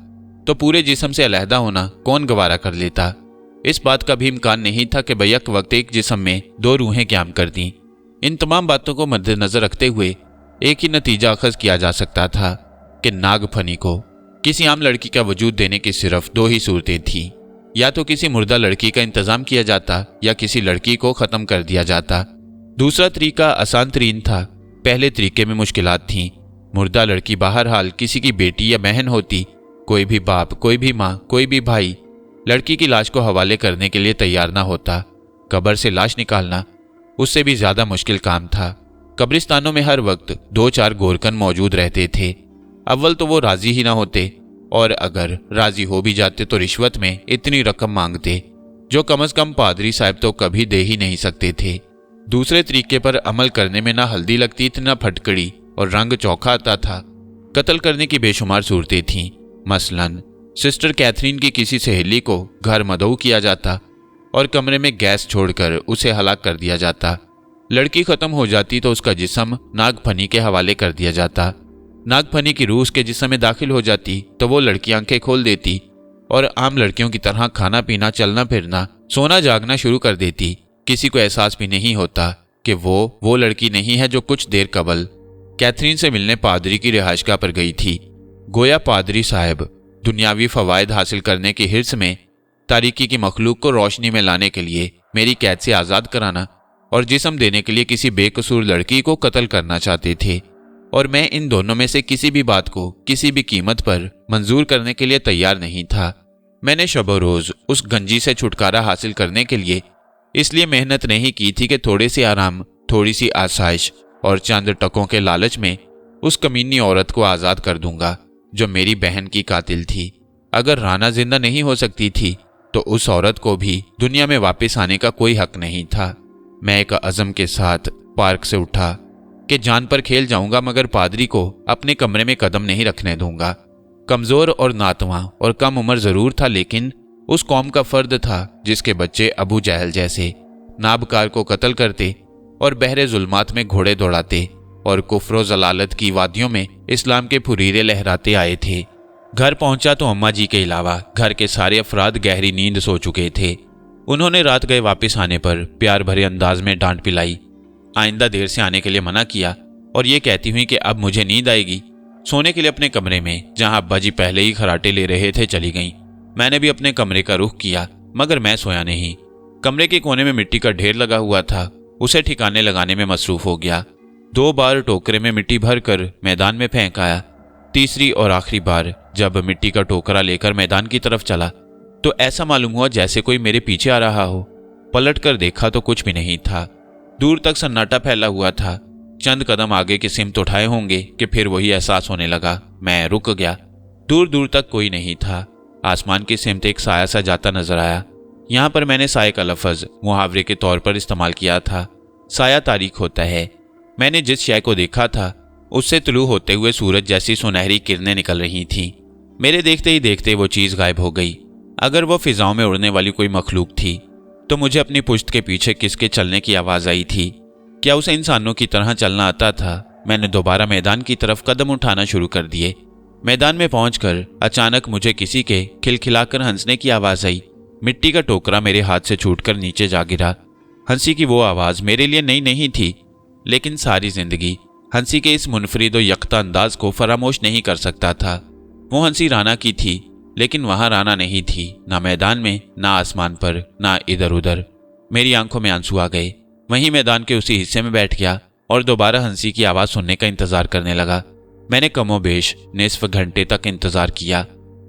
तो पूरे जिस्म से अलहदा होना कौन गवारा कर लेता? इस बात का भी इम्कान नहीं था कि बैक वक्त एक जिस्म में 2 रूहें क़याम कर दी। इन तमाम बातों को मद्देनजर रखते हुए एक ही नतीजा अखज़ किया जा सकता था कि नागफनी को किसी आम लड़की का वजूद देने की सिर्फ 2 ही सूरतें थीं। या तो किसी मुर्दा लड़की का इंतजाम किया जाता या किसी लड़की को ख़त्म कर दिया जाता। दूसरा तरीका आसान तरीन था। पहले तरीके में मुश्किलात थीं। मुर्दा लड़की बहरहाल किसी की बेटी या बहन होती। कोई भी बाप, कोई भी माँ, कोई भी भाई लड़की की लाश को हवाले करने के लिए तैयार ना होता। कब्र से लाश निकालना उससे भी ज्यादा मुश्किल काम था। कब्रिस्तानों में हर वक्त 2-4 गोरकन मौजूद रहते थे। अव्वल तो वो राजी ही ना होते, और अगर राजी हो भी जाते तो रिश्वत में इतनी रकम मांगते जो कम से कम पादरी साहब तो कभी दे ही नहीं सकते थे। दूसरे तरीके पर अमल करने में ना हल्दी लगती थी, ना फटकड़ी, और रंग चौखा आता था। कत्ल करने की बेशुमार सूरतें थीं। मसलन सिस्टर कैथरीन की किसी सहेली को घर मदऊ किया जाता और कमरे में गैस छोड़कर उसे हलाक कर दिया जाता। लड़की खत्म हो जाती तो उसका जिस्म नागफनी के हवाले कर दिया जाता। नागफनी की रूह उसके जिस्म में दाखिल हो जाती तो वो लड़की आंखें खोल देती और आम लड़कियों की तरह खाना पीना, चलना फिरना, सोना जागना शुरू कर देती। किसी को एहसास भी नहीं होता कि वो लड़की नहीं है जो कुछ देर कबल कैथरीन से मिलने पादरी की रिहाइशगाह पर गई थी। गोया पादरी साहब दुनियावी फवायद हासिल करने की हिर्स में तारीकी की मखलूक को रोशनी में लाने के लिए मेरी कैद से आज़ाद कराना और जिस्म देने के लिए किसी बेकसूर लड़की को कत्ल करना चाहते थे, और मैं इन दोनों में से किसी भी बात को किसी भी कीमत पर मंजूर करने के लिए तैयार नहीं था। मैंने शब रोज उस गंजी से छुटकारा हासिल करने के लिए इसलिए मेहनत नहीं की थी कि थोड़े से आराम, थोड़ी सी आसाइश और चंद टकों के लालच में उस कमीनी औरत को आज़ाद कर दूंगा जो मेरी बहन की कातिल थी। अगर राना जिंदा नहीं हो सकती थी तो उस औरत को भी दुनिया में वापस आने का कोई हक नहीं था। मैं एक अज़म के साथ पार्क से उठा कि जान पर खेल जाऊंगा, मगर पादरी को अपने कमरे में कदम नहीं रखने दूंगा। कमज़ोर और नातवा और कम उम्र ज़रूर था, लेकिन उस कौम का फर्द था जिसके बच्चे अबू जहल जैसे नाबकार को कत्ल करते और बहरे जुल्मात में घोड़े दौड़ाते और कुफ्र जलालत की वादियों में इस्लाम के फुरीरे लहराते आए थे। घर पहुंचा तो अम्मा जी के अलावा घर के सारे अफराद गहरी नींद सो चुके थे। उन्होंने रात गए वापस आने पर प्यार भरे अंदाज में डांट पिलाई, आइंदा देर से आने के लिए मना किया और ये कहती हुई कि अब मुझे नींद आएगी। सोने के लिए अपने कमरे में, जहां अब्बा जी पहले ही खराटे ले रहे थे, चली गईं। मैंने भी अपने कमरे का रुख किया, मगर मैं सोया नहीं। कमरे के कोने में मिट्टी का ढेर लगा हुआ था, उसे ठिकाने लगाने में मसरूफ हो गया। 2 बार टोकरे में मिट्टी भर कर मैदान में फेंक आया। तीसरी और आखिरी बार जब मिट्टी का टोकरा लेकर मैदान की तरफ चला तो ऐसा मालूम हुआ जैसे कोई मेरे पीछे आ रहा हो। पलट कर देखा तो कुछ भी नहीं था। दूर तक सन्नाटा फैला हुआ था। चंद कदम आगे की सिमत उठाए होंगे कि फिर वही एहसास होने लगा। मैं रुक गया। दूर दूर तक कोई नहीं था। आसमान की सिमत एक साया सा जाता नजर आया। यहाँ पर मैंने साये का लफ्ज मुहावरे के तौर पर इस्तेमाल किया था। साया तारीख होता है। मैंने जिस शय को देखा था उससे तुलू होते हुए सूरज जैसी सुनहरी किरणें निकल रही थीं। मेरे देखते ही देखते वो चीज गायब हो गई। अगर वो फिजाओं में उड़ने वाली कोई मखलूक थी तो मुझे अपनी पुश्त के पीछे किसके चलने की आवाज आई थी? क्या उसे इंसानों की तरह चलना आता था? मैंने दोबारा मैदान की तरफ कदम उठाना शुरू कर दिए। मैदान में पहुंचकर अचानक मुझे किसी के खिलखिलाकर हंसने की आवाज आई। मिट्टी का टोकरा मेरे हाथ से छूटकर नीचे जा गिरा। हंसी की वो आवाज मेरे लिए नई नहीं थी, लेकिन सारी जिंदगी हंसी के इस मुनफरिद और यकता अंदाज को फरामोश नहीं कर सकता था। वो हंसी राना की थी, लेकिन वहां राना नहीं थी, ना मैदान में, ना आसमान पर, ना इधर उधर। मेरी आंखों में आंसू आ गए। वहीं मैदान के उसी हिस्से में बैठ गया और दोबारा हंसी की आवाज सुनने का इंतजार करने लगा। मैंने कमोबेश निस्फ घंटे तक इंतजार किया,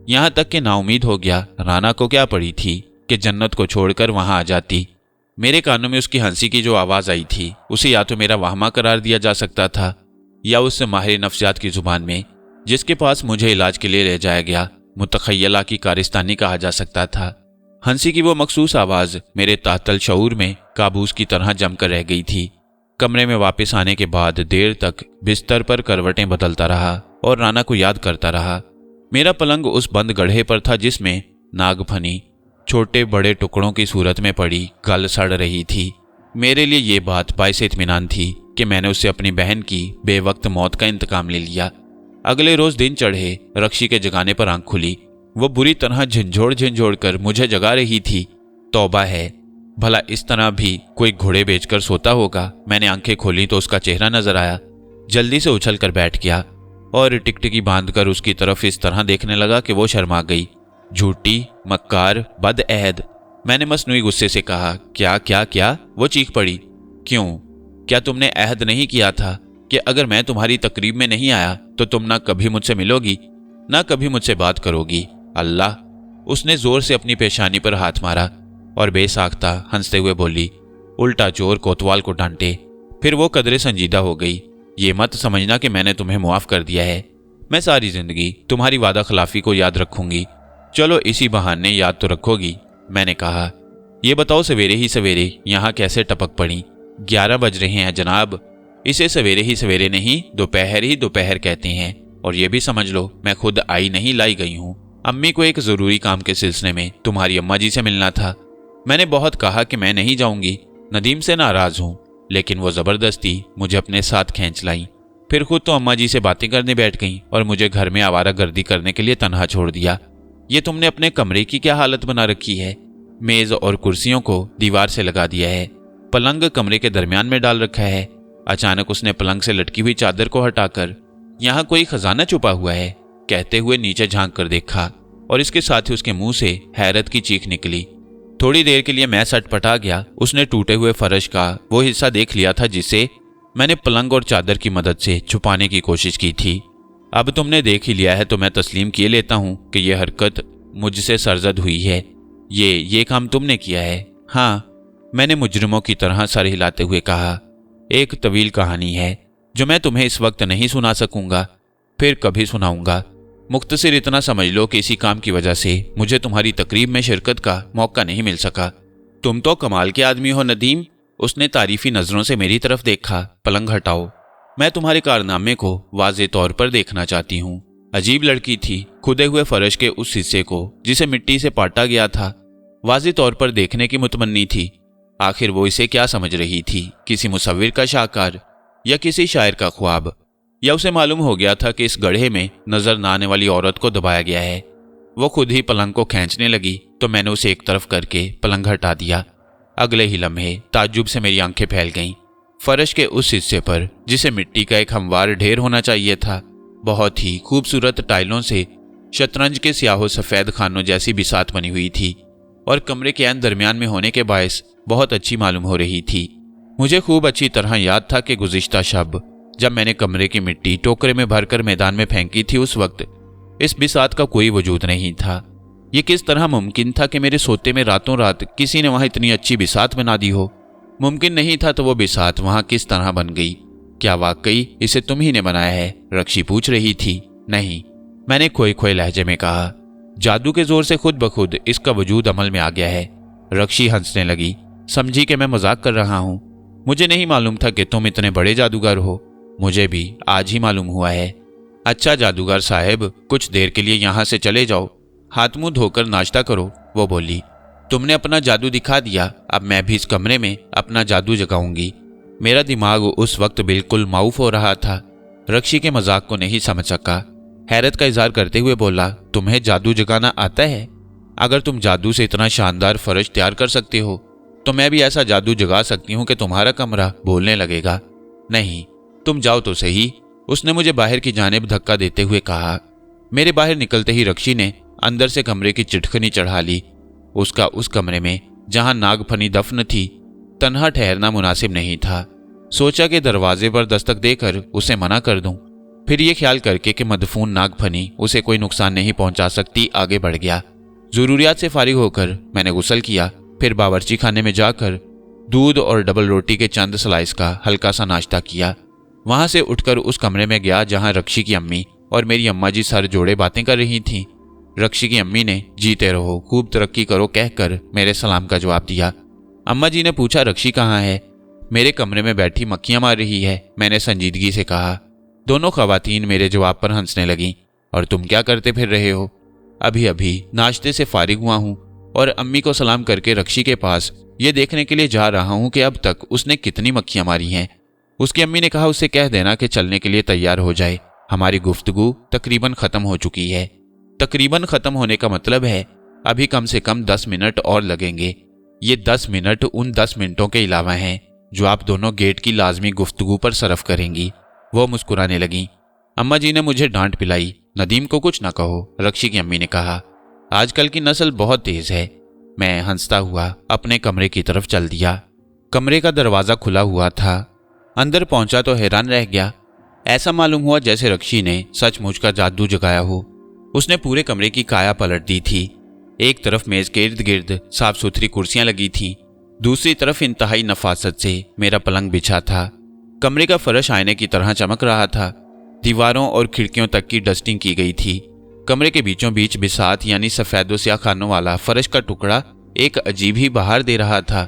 यहां तक कि नाउमीद हो गया। राना को क्या पड़ी थी कि जन्नत को छोड़कर वहां आ जाती। मेरे कानों में उसकी हंसी की जो आवाज आई थी उसे या तो मेरा वहमा करार दिया जा सकता था, या उससे माहिर नफ्सियात की जुबान में, जिसके पास मुझे इलाज के लिए ले जाया गया, मुतखय्यला की कारिस्तानी कहा जा सकता था। हंसी की वो मखसूस आवाज मेरे तातल शऊर में काबूस की तरह जमकर रह गई थी। कमरे में वापस आने के बाद देर तक बिस्तर पर करवटें बदलता रहा और राना को याद करता रहा। मेरा पलंग उस बंद गड्ढे पर था जिसमें नागफनी छोटे बड़े टुकड़ों की सूरत में पड़ी गल सड़ रही थी। मेरे लिए ये बात बाइस इत्मीनान थी कि मैंने उससे अपनी बहन की बेवक्त मौत का इंतकाम ले लिया। अगले रोज दिन चढ़े, रक्षी के जगाने पर आंख खुली। वो बुरी तरह झंझोड़ झंझोड़ कर मुझे जगा रही थी। तौबा है, भला इस तरह भी कोई घोड़े बेचकर सोता होगा। मैंने आंखें खोली तो उसका चेहरा नजर आया। जल्दी से उछल कर बैठ गया और टिकटिकी बांधकर उसकी तरफ इस तरह देखने लगा कि वो शर्मा गई। झूठी, मक्कार, बदअहद, मैंने मसनूई गुस्से से कहा। क्या क्या क्या? वो चीख पड़ी। क्यों? क्या तुमने अहद नहीं किया था कि अगर मैं तुम्हारी तकरीब में नहीं आया तो तुम ना कभी मुझसे मिलोगी, ना कभी मुझसे बात करोगी? अल्लाह! उसने जोर से अपनी पेशानी पर हाथ मारा और बेसाख्ता हंसते हुए बोली, उल्टा चोर कोतवाल को डांटे। फिर वो कदरे संजीदा हो गई। ये मत समझना कि मैंने तुम्हें मुआफ कर दिया है। मैं सारी जिंदगी तुम्हारी वादा खिलाफी को याद रखूंगी। चलो इसी बहाने याद तो रखोगी। मैंने कहा, ये बताओ सवेरे ही सवेरे यहाँ कैसे टपक पड़ी? 11 बज रहे हैं जनाब। इसे सवेरे ही सवेरे नहीं, दोपहर ही दोपहर कहते हैं। और ये भी समझ लो, मैं खुद आई नहीं लाई गई हूँ। अम्मी को एक जरूरी काम के सिलसिले में तुम्हारी अम्मा जी से मिलना था। मैंने बहुत कहा कि मैं नहीं जाऊंगी, नदीम से नाराज हूँ, लेकिन वो जबरदस्ती मुझे अपने साथ खींच लाई। फिर खुद तो अम्मा जी से बातें करने बैठ गई और मुझे घर में आवारा गर्दी करने के लिए तन्हा छोड़ दिया। ये तुमने अपने कमरे की क्या हालत बना रखी है? मेज और कुर्सियों को दीवार से लगा दिया है, पलंग कमरे के दरमियान में डाल रखा है। अचानक उसने पलंग से लटकी हुई चादर को हटाकर, यहाँ कोई खजाना छुपा हुआ है, कहते हुए नीचे झांक कर देखा और इसके साथ ही उसके मुंह से हैरत की चीख निकली। थोड़ी देर के लिए मैं सटपटा गया। उसने टूटे हुए फर्श का वो हिस्सा देख लिया था जिसे मैंने पलंग और चादर की मदद से छुपाने की कोशिश की थी। अब तुमने देख ही लिया है तो मैं तस्लीम किए लेता हूं कि यह हरकत मुझसे सरजद हुई है। ये काम तुमने किया है। हाँ, मैंने मुजरिमों की तरह सर हिलाते हुए कहा। एक तवील कहानी है जो मैं तुम्हें इस वक्त नहीं सुना सकूंगा, फिर कभी सुनाऊंगा। मुख्तसर इतना समझ लो कि इसी काम की वजह से मुझे तुम्हारी तकरीब में शिरकत का मौका नहीं मिल सका। तुम तो कमाल के आदमी हो नदीम। उसने तारीफी नजरों से मेरी तरफ देखा। पलंग हटाओ, मैं तुम्हारे कारनामे को वाज़े तौर पर देखना चाहती हूँ। अजीब लड़की थी। खुदे हुए फर्श के उस हिस्से को जिसे मिट्टी से पाटा गया था वाज़े तौर पर देखने की मुतमन्नी थी। आखिर वो इसे क्या समझ रही थी? किसी मुसव्विर का शाहकार या किसी शायर का ख्वाब? या उसे मालूम हो गया था कि इस गड्ढे में नजर न आने वाली औरत को दबाया गया है? वो खुद ही पलंग को खींचने लगी तो मैंने उसे एक तरफ करके पलंग हटा दिया। अगले ही लम्हे ताज्जुब से मेरी आंखें फैल गईं। फर्श के उस हिस्से पर जिसे मिट्टी का एक हमवार ढेर होना चाहिए था, बहुत ही खूबसूरत टाइलों से शतरंज के स्याहो सफेद खानों जैसी बिसात बनी हुई थी और कमरे के ऐन दरमियान में होने के बायस बहुत अच्छी मालूम हो रही थी। मुझे खूब अच्छी तरह याद था कि गुज़िश्ता शब जब मैंने कमरे की मिट्टी टोकरे में भरकर मैदान में फेंकी थी उस वक्त इस बिसात का कोई वजूद नहीं था। ये किस तरह मुमकिन था कि मेरे सोते में रातों रात किसी ने वहां इतनी अच्छी बिसात बना दी हो? मुमकिन नहीं था तो वो बिसात वहां किस तरह बन गई? क्या वाकई इसे तुम ही ने बनाया है? रक्षी पूछ रही थी। नहीं, मैंने खोए खोए लहजे में कहा। जादू के जोर से खुद ब खुद इसका वजूद अमल में आ गया है। रक्षी हंसने लगी। समझी कि मैं मजाक कर रहा हूं। मुझे नहीं मालूम था कि तुम इतने बड़े जादूगर हो। मुझे भी आज ही मालूम हुआ है। अच्छा जादूगर साहब, कुछ देर के लिए यहाँ से चले जाओ, हाथ मुंह धोकर नाश्ता करो, वो बोली। तुमने अपना जादू दिखा दिया, अब मैं भी इस कमरे में अपना जादू जगाऊंगी। मेरा दिमाग उस वक्त बिल्कुल माऊफ हो रहा था। रक्षी के मजाक को नहीं समझ सका। हैरत का इजहार करते हुए बोला, तुम्हें जादू जगाना आता है? अगर तुम जादू से इतना शानदार फर्श तैयार कर सकते हो तो मैं भी ऐसा जादू जगा सकती हूँ कि तुम्हारा कमरा बोलने लगेगा। नहीं, तुम जाओ तो सही, उसने मुझे बाहर की जानिब धक्का देते हुए कहा। मेरे बाहर निकलते ही रक्षी ने अंदर से कमरे की चिटखनी चढ़ा ली। उसका उस कमरे में जहां नागफनी दफन थी तन्हा ठहरना मुनासिब नहीं था। सोचा कि दरवाजे पर दस्तक देकर उसे मना कर दूं। फिर ये ख्याल करके कि मदफून नागफनी उसे कोई नुकसान नहीं पहुंचा सकती, आगे बढ़ गया। जरूरियात से फारिग होकर मैंने गुस्ल किया। फिर बावर्ची खाने में जाकर दूध और डबल रोटी के चंद स्लाइस का हल्का सा नाश्ता किया। वहां से उठकर उस कमरे में गया जहां रक्षी की अम्मी और मेरी अम्मा जी सर जोड़े बातें कर रही थीं। रक्षी की अम्मी ने जीते रहो, खूब तरक्की करो कहकर मेरे सलाम का जवाब दिया। अम्मा जी ने पूछा, रक्षी कहाँ है? मेरे कमरे में बैठी मक्खियां मार रही है, मैंने संजीदगी से कहा। दोनों खवातीन मेरे जवाब पर हंसने लगीं। और तुम क्या करते फिर रहे हो? अभी अभी नाश्ते से फारिग हुआ हूं और अम्मी को सलाम करके रक्षी के पास ये देखने के लिए जा रहा हूं कि अब तक उसने कितनी मक्खियां मारी हैं। उसकी अम्मी ने कहा, उसे कह देना कि चलने के लिए तैयार हो जाए, हमारी गुफ्तगू तकरीबन खत्म हो चुकी है। तकरीबन खत्म होने का मतलब है अभी कम से कम 10 मिनट और लगेंगे। ये 10 मिनट उन 10 मिनटों के अलावा हैं जो आप दोनों गेट की लाजमी गुफ्तगू पर सरफ करेंगी। वो मुस्कुराने लगी। अम्मा जी ने मुझे डांट पिलाई। नदीम को कुछ ना कहो, रक्षी की अम्मी ने कहा। आजकल की नस्ल बहुत तेज है। मैं हंसता हुआ अपने कमरे की तरफ चल दिया। कमरे का दरवाजा खुला हुआ था। अंदर पहुंचा तो हैरान रह गया। ऐसा मालूम हुआ जैसे रक्षी ने सचमुच का जादू जगाया हो। उसने पूरे कमरे की काया पलट दी थी। एक तरफ मेज के इर्द गिर्द साफ सुथरी कुर्सियां लगी थीं, दूसरी तरफ इंतहाई नफासत से मेरा पलंग बिछा था। कमरे का फर्श आईने की तरह चमक रहा था। दीवारों और खिड़कियों तक की डस्टिंग की गई थी। कमरे के बीचों बीच बिसात यानी सफेदो स्याह खानों वाला फर्श का टुकड़ा एक अजीब ही बहार दे रहा था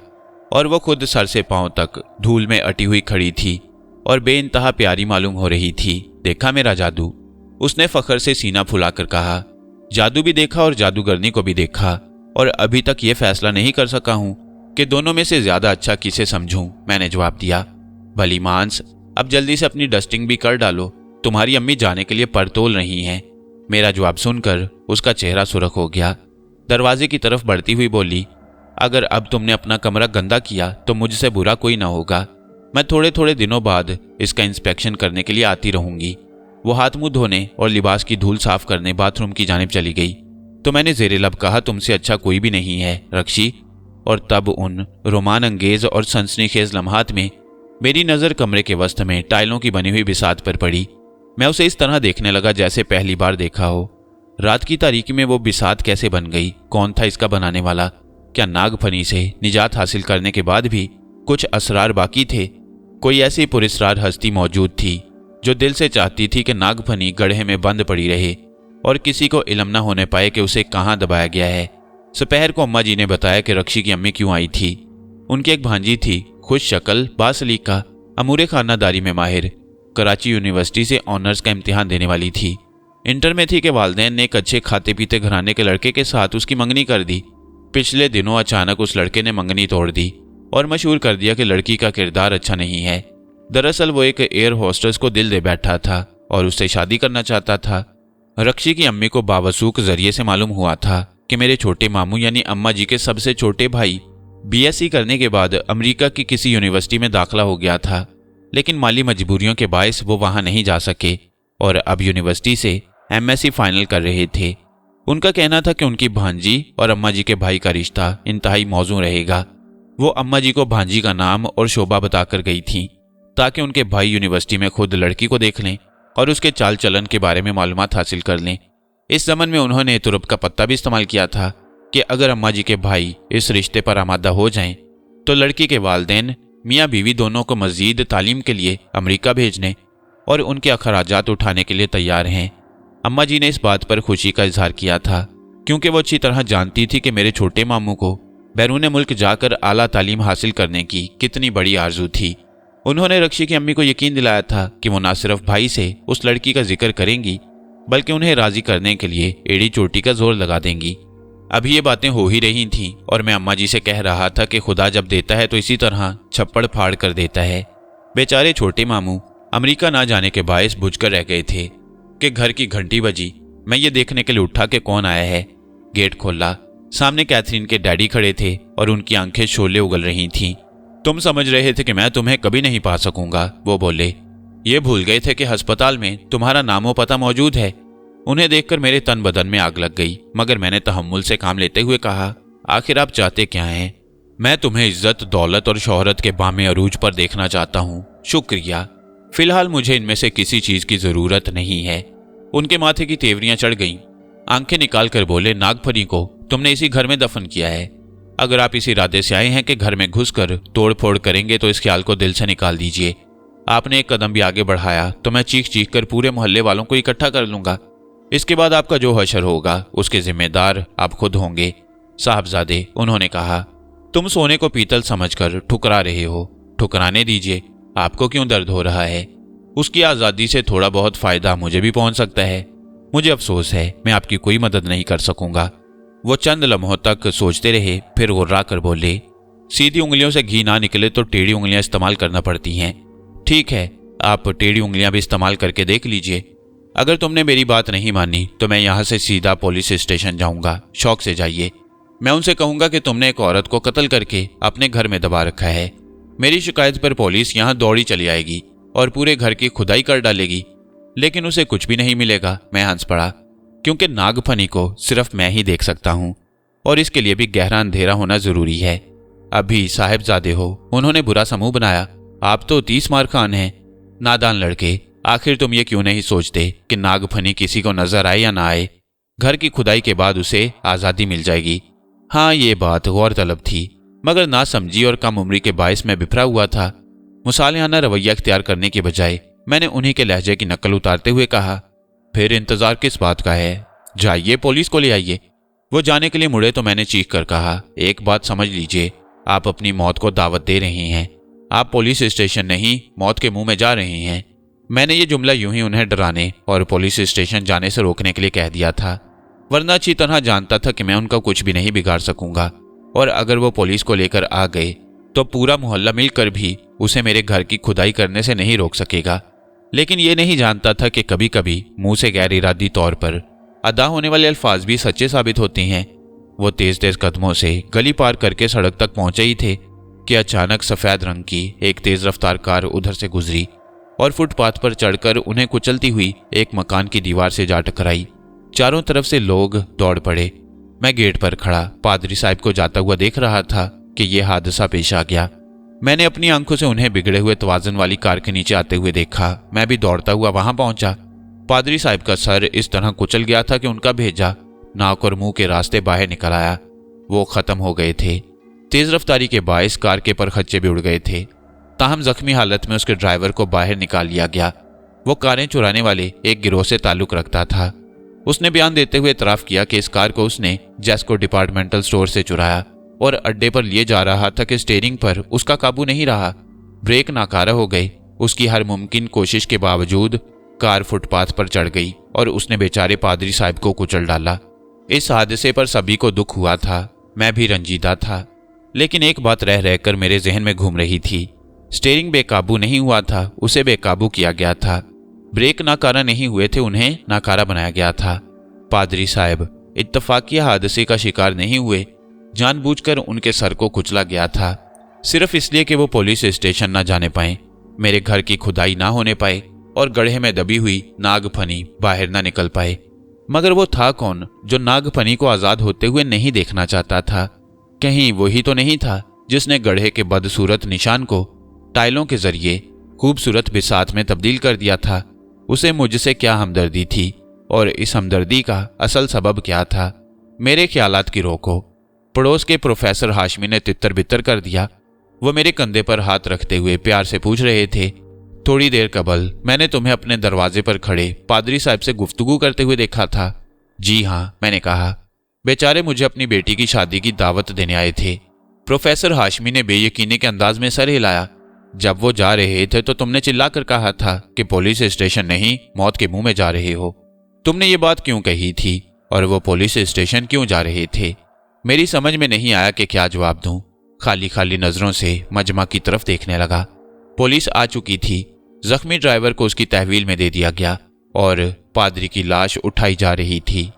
और वो खुद सर से पांव तक धूल में अटी हुई खड़ी थी और बेइंतहा प्यारी मालूम हो रही थी। देखा मेरा जादू? उसने फखर से सीना फुलाकर कहा। जादू भी देखा और जादूगरनी को भी देखा और अभी तक ये फैसला नहीं कर सका हूं कि दोनों में से ज्यादा अच्छा किसे समझूं, मैंने जवाब दिया। भली मांस, अब जल्दी से अपनी डस्टिंग भी कर डालो, तुम्हारी अम्मी जाने के लिए पर तोल रही हैं। मेरा जवाब सुनकर उसका चेहरा सुर्ख हो गया। दरवाजे की तरफ बढ़ती हुई बोली, अगर अब तुमने अपना कमरा गंदा किया तो मुझसे बुरा कोई ना होगा। मैं थोड़े थोड़े दिनों बाद इसका इंस्पेक्शन करने के लिए आती रहूंगी। वो हाथ मुंह धोने और लिबास की धूल साफ करने बाथरूम की जानिब चली गई तो मैंने जेरे लब कहा, तुमसे अच्छा कोई भी नहीं है रक्षी। और तब उन रोमान अंगेज और सनसनीखेज लम्हात में मेरी नज़र कमरे के वस्त में टाइलों की बनी हुई बिसात पर पड़ी। मैं उसे इस तरह देखने लगा जैसे पहली बार देखा हो। रात की तारीकी में वो बिसात कैसे बन गई? कौन था इसका बनाने वाला? क्या नागफनी से निजात हासिल करने के बाद भी कुछ असरार बाकी थे? कोई ऐसी पुरस्रार हस्ती मौजूद थी जो दिल से चाहती थी कि नागफनी गड्ढे में बंद पड़ी रहे और किसी को इल्म न होने पाए कि उसे कहाँ दबाया गया है। दोपहर को अम्मा जी ने बताया कि रक्षी की अम्मी क्यों आई थी। उनकी एक भांजी थी, खुश शक्ल, बासलीका, अमूरे खानादारी में माहिर, कराची यूनिवर्सिटी से ऑनर्स का इम्तिहान देने वाली थी। इंटर में थी कि वालदैन ने एक अच्छे खाते पीते घराने के लड़के के साथ उसकी मंगनी कर दी। पिछले दिनों अचानक उस लड़के ने मंगनी तोड़ दी और मशहूर कर दिया कि लड़की का किरदार अच्छा नहीं है। दरअसल वो एक एयर होस्टेस को दिल दे बैठा था और उससे शादी करना चाहता था। रक्षी की अम्मी को बावसूख जरिए से मालूम हुआ था कि मेरे छोटे मामू यानी अम्मा जी के सबसे छोटे भाई बीएससी करने के बाद अमेरिका की किसी यूनिवर्सिटी में दाखिला हो गया था, लेकिन माली मजबूरियों के बायस वो वहां नहीं जा सके और अब यूनिवर्सिटी से एमएससी फाइनल कर रहे थे। उनका कहना था कि उनकी भांजी और अम्मा जी के भाई का रिश्ता इंतहाई मौजू रहेगा। वो अम्मा जी को भांजी का नाम और शोभा बताकर गई थी ताकि उनके भाई यूनिवर्सिटी में खुद लड़की को देख लें और उसके चाल चलन के बारे में मालूमात हासिल कर लें। इस ज़मन में उन्होंने तुरब का पत्ता भी इस्तेमाल किया था कि अगर अम्मा जी के भाई इस रिश्ते पर आमादा हो जाएं तो लड़की के वालदैन मियाँ बीवी दोनों को मज़ीद तालीम के लिए अमेरिका भेजने और उनके अखराजात उठाने के लिए तैयार हैं। अम्मा जी ने इस बात पर खुशी का इजहार किया था क्योंकि वो अच्छी तरह जानती थी कि मेरे छोटे मामू को बैरून मुल्क जाकर आला तालीम हासिल करने की कितनी बड़ी आरजू थी। उन्होंने रक्षी की अम्मी को यकीन दिलाया था कि वो न सिर्फ भाई से उस लड़की का जिक्र करेंगी बल्कि उन्हें राजी करने के लिए एड़ी चोटी का जोर लगा देंगी। अभी ये बातें हो ही रही थीं और मैं अम्मा जी से कह रहा था कि खुदा जब देता है तो इसी तरह छप्पड़ फाड़ कर देता है। बेचारे छोटे मामू अमेरिका ना जाने के बायस बुझकर रह गए थे कि घर की घंटी बजी। मैं ये देखने के लिए उठा कि कौन आया है। गेट खोला, सामने कैथरीन के डैडी खड़े थे और उनकी आंखें शोले उगल रही थीं। तुम समझ रहे थे कि मैं तुम्हें कभी नहीं पा सकूंगा, वो बोले। ये भूल गए थे कि अस्पताल में तुम्हारा नामो पता मौजूद है। उन्हें देखकर मेरे तन बदन में आग लग गई, मगर मैंने तहम्मुल से काम लेते हुए कहा, आखिर आप चाहते क्या हैं? मैं तुम्हें इज्जत, दौलत और शोहरत के बामे अरूज पर देखना चाहता हूँ। शुक्रिया, फिलहाल मुझे इनमें से किसी चीज की जरूरत नहीं है। उनके माथे की तेवरियां चढ़ गईं। आंखें निकाल कर बोले, नागफनी को तुमने इसी घर में दफन किया है। अगर आप इस इरादे से आए हैं कि घर में घुसकर तोड़ फोड़ करेंगे तो इस ख्याल को दिल से निकाल दीजिए। आपने एक कदम भी आगे बढ़ाया तो मैं चीख चीख कर पूरे मोहल्ले वालों को इकट्ठा कर लूंगा। इसके बाद आपका जो हशर होगा उसके जिम्मेदार आप खुद होंगे। साहबजादे, उन्होंने कहा, तुम सोने को पीतल समझकर ठुकरा रहे हो। ठुकराने दीजिए, आपको क्यों दर्द हो रहा है? उसकी आज़ादी से थोड़ा बहुत फायदा मुझे भी पहुंच सकता है। मुझे अफसोस है, मैं आपकी कोई मदद नहीं कर सकूंगा। वो चंद लम्हों तक सोचते रहे, फिर गुर्रा कर बोले, सीधी उंगलियों से घी ना निकले तो टेढ़ी उंगलियां इस्तेमाल करना पड़ती हैं। ठीक है, आप टेढ़ी उंगलियां भी इस्तेमाल करके देख लीजिए। अगर तुमने मेरी बात नहीं मानी तो मैं यहाँ से सीधा पुलिस स्टेशन जाऊंगा। शौक से जाइए। मैं उनसे कहूंगा कि तुमने एक औरत को कत्ल करके अपने घर में दबा रखा है। मेरी शिकायत पर पुलिस यहाँ दौड़ी चली आएगी और पूरे घर की खुदाई कर डालेगी, लेकिन उसे कुछ भी नहीं मिलेगा। मैं हंस पड़ा, क्योंकि नागफनी को सिर्फ मैं ही देख सकता हूँ और इसके लिए भी गहरा अंधेरा होना जरूरी है। अभी साहिबजादे हो, उन्होंने बुरा सा मुंह बनाया, आप तो 30 मार खान हैं। नादान लड़के, आखिर तुम ये क्यों नहीं सोचते कि नागफनी किसी को नजर आए या ना आए, घर की खुदाई के बाद उसे आज़ादी मिल जाएगी। हाँ, ये बात गौर तलब थी, मगर ना समझी और कम उम्री के बायस में बिफरा हुआ था। मुसालिहाना रवैया इख्तियार करने के बजाय मैंने उन्हीं के लहजे की नकल उतारते हुए कहा, फिर इंतजार किस बात का है? जाइए, पुलिस को ले आइए। वो जाने के लिए मुड़े तो मैंने चीख कर कहा, एक बात समझ लीजिए, आप अपनी मौत को दावत दे रहे हैं। आप पुलिस स्टेशन नहीं, मौत के मुंह में जा रहे हैं। मैंने ये जुमला यूं ही उन्हें डराने और पुलिस स्टेशन जाने से रोकने के लिए कह दिया था, वरना अच्छी तरह जानता था कि मैं उनका कुछ भी नहीं बिगाड़ सकूंगा, और अगर वो पुलिस को लेकर आ गए तो पूरा मोहल्ला मिलकर भी उसे मेरे घर की खुदाई करने से नहीं रोक सकेगा। लेकिन ये नहीं जानता था कि कभी कभी मुंह से गैर इरादी तौर पर अदा होने वाले अल्फाज भी सच्चे साबित होते हैं। वो तेज तेज कदमों से गली पार करके सड़क तक पहुंचे ही थे कि अचानक सफेद रंग की एक तेज रफ्तार कार उधर से गुजरी और फुटपाथ पर चढ़कर उन्हें कुचलती हुई एक मकान की दीवार से जा टकराई। चारों तरफ से लोग दौड़ पड़े। मैं गेट पर खड़ा पादरी साहब को जाता हुआ देख रहा था कि यह हादसा पेश आ गया। मैंने अपनी आंखों से उन्हें बिगड़े हुए तवाज़ुन वाली कार के नीचे आते हुए देखा। मैं भी दौड़ता हुआ वहां पहुंचा। पादरी साहब का सर इस तरह कुचल गया था कि उनका भेजा नाक और मुंह के रास्ते बाहर निकल आया। वो खत्म हो गए थे। तेज रफ्तारी के बायस कार के परखच्चे भी उड़ गए थे। ताहम जख्मी हालत में उसके ड्राइवर को बाहर निकाल लिया गया। वो कारें चुराने वाले एक गिरोह से ताल्लुक रखता था। उसने बयान देते हुए इतराफ किया कि इस कार को उसने जेस्को डिपार्टमेंटल स्टोर से चुराया और अड्डे पर लिए जा रहा था कि स्टीयरिंग पर उसका काबू नहीं रहा। ब्रेक नाकारा हो गए। उसकी हर मुमकिन कोशिश के बावजूद कार फुटपाथ पर चढ़ गई और उसने बेचारे पादरी साहब को कुचल डाला। इस हादसे पर सभी को दुख हुआ था। मैं भी रंजीदा था, लेकिन एक बात रह रहकर मेरे जहन में घूम रही थी। स्टीयरिंग बेकाबू नहीं हुआ था, उसे बेकाबू किया गया था। ब्रेक नाकारा नहीं हुए थे, उन्हें नाकारा बनाया गया था। पादरी साहब इत्तफाकिया हादसे का शिकार नहीं हुए, जानबूझकर उनके सर को कुचला गया था, सिर्फ इसलिए कि वो पुलिस स्टेशन ना जाने पाए, मेरे घर की खुदाई ना होने पाए और गड्ढे में दबी हुई नागफनी बाहर ना निकल पाए। मगर वो था कौन जो नागफनी को आज़ाद होते हुए नहीं देखना चाहता था? कहीं वही तो नहीं था जिसने गड्ढे के बदसूरत निशान को टाइलों के जरिए खूबसूरत बिसात में तब्दील कर दिया था? उसे मुझसे क्या हमदर्दी थी और इस हमदर्दी का असल सबब क्या था? मेरे ख्यालात की रोको पड़ोस के प्रोफेसर हाशमी ने तितर बितर कर दिया। वो मेरे कंधे पर हाथ रखते हुए प्यार से पूछ रहे थे, थोड़ी देर कबल मैंने तुम्हें अपने दरवाजे पर खड़े पादरी साहब से गुफ्तगू करते हुए देखा था। जी हाँ, मैंने कहा। बेचारे मुझे अपनी बेटी की शादी की दावत देने आए थे। प्रोफेसर हाशमी ने बेयकीनी के अंदाज में सर हिलाया। जब वो जा रहे थे तो तुमने चिल्लाकर कहा था कि पुलिस स्टेशन नहीं, मौत के मुंह में जा रहे हो। तुमने ये बात क्यों कही थी और वो पुलिस स्टेशन क्यों जा रहे थे? मेरी समझ में नहीं आया कि क्या जवाब दूं। खाली खाली नजरों से मजमा की तरफ देखने लगा। पुलिस आ चुकी थी। जख्मी ड्राइवर को उसकी तहवील में दे दिया गया और पादरी की लाश उठाई जा रही थी।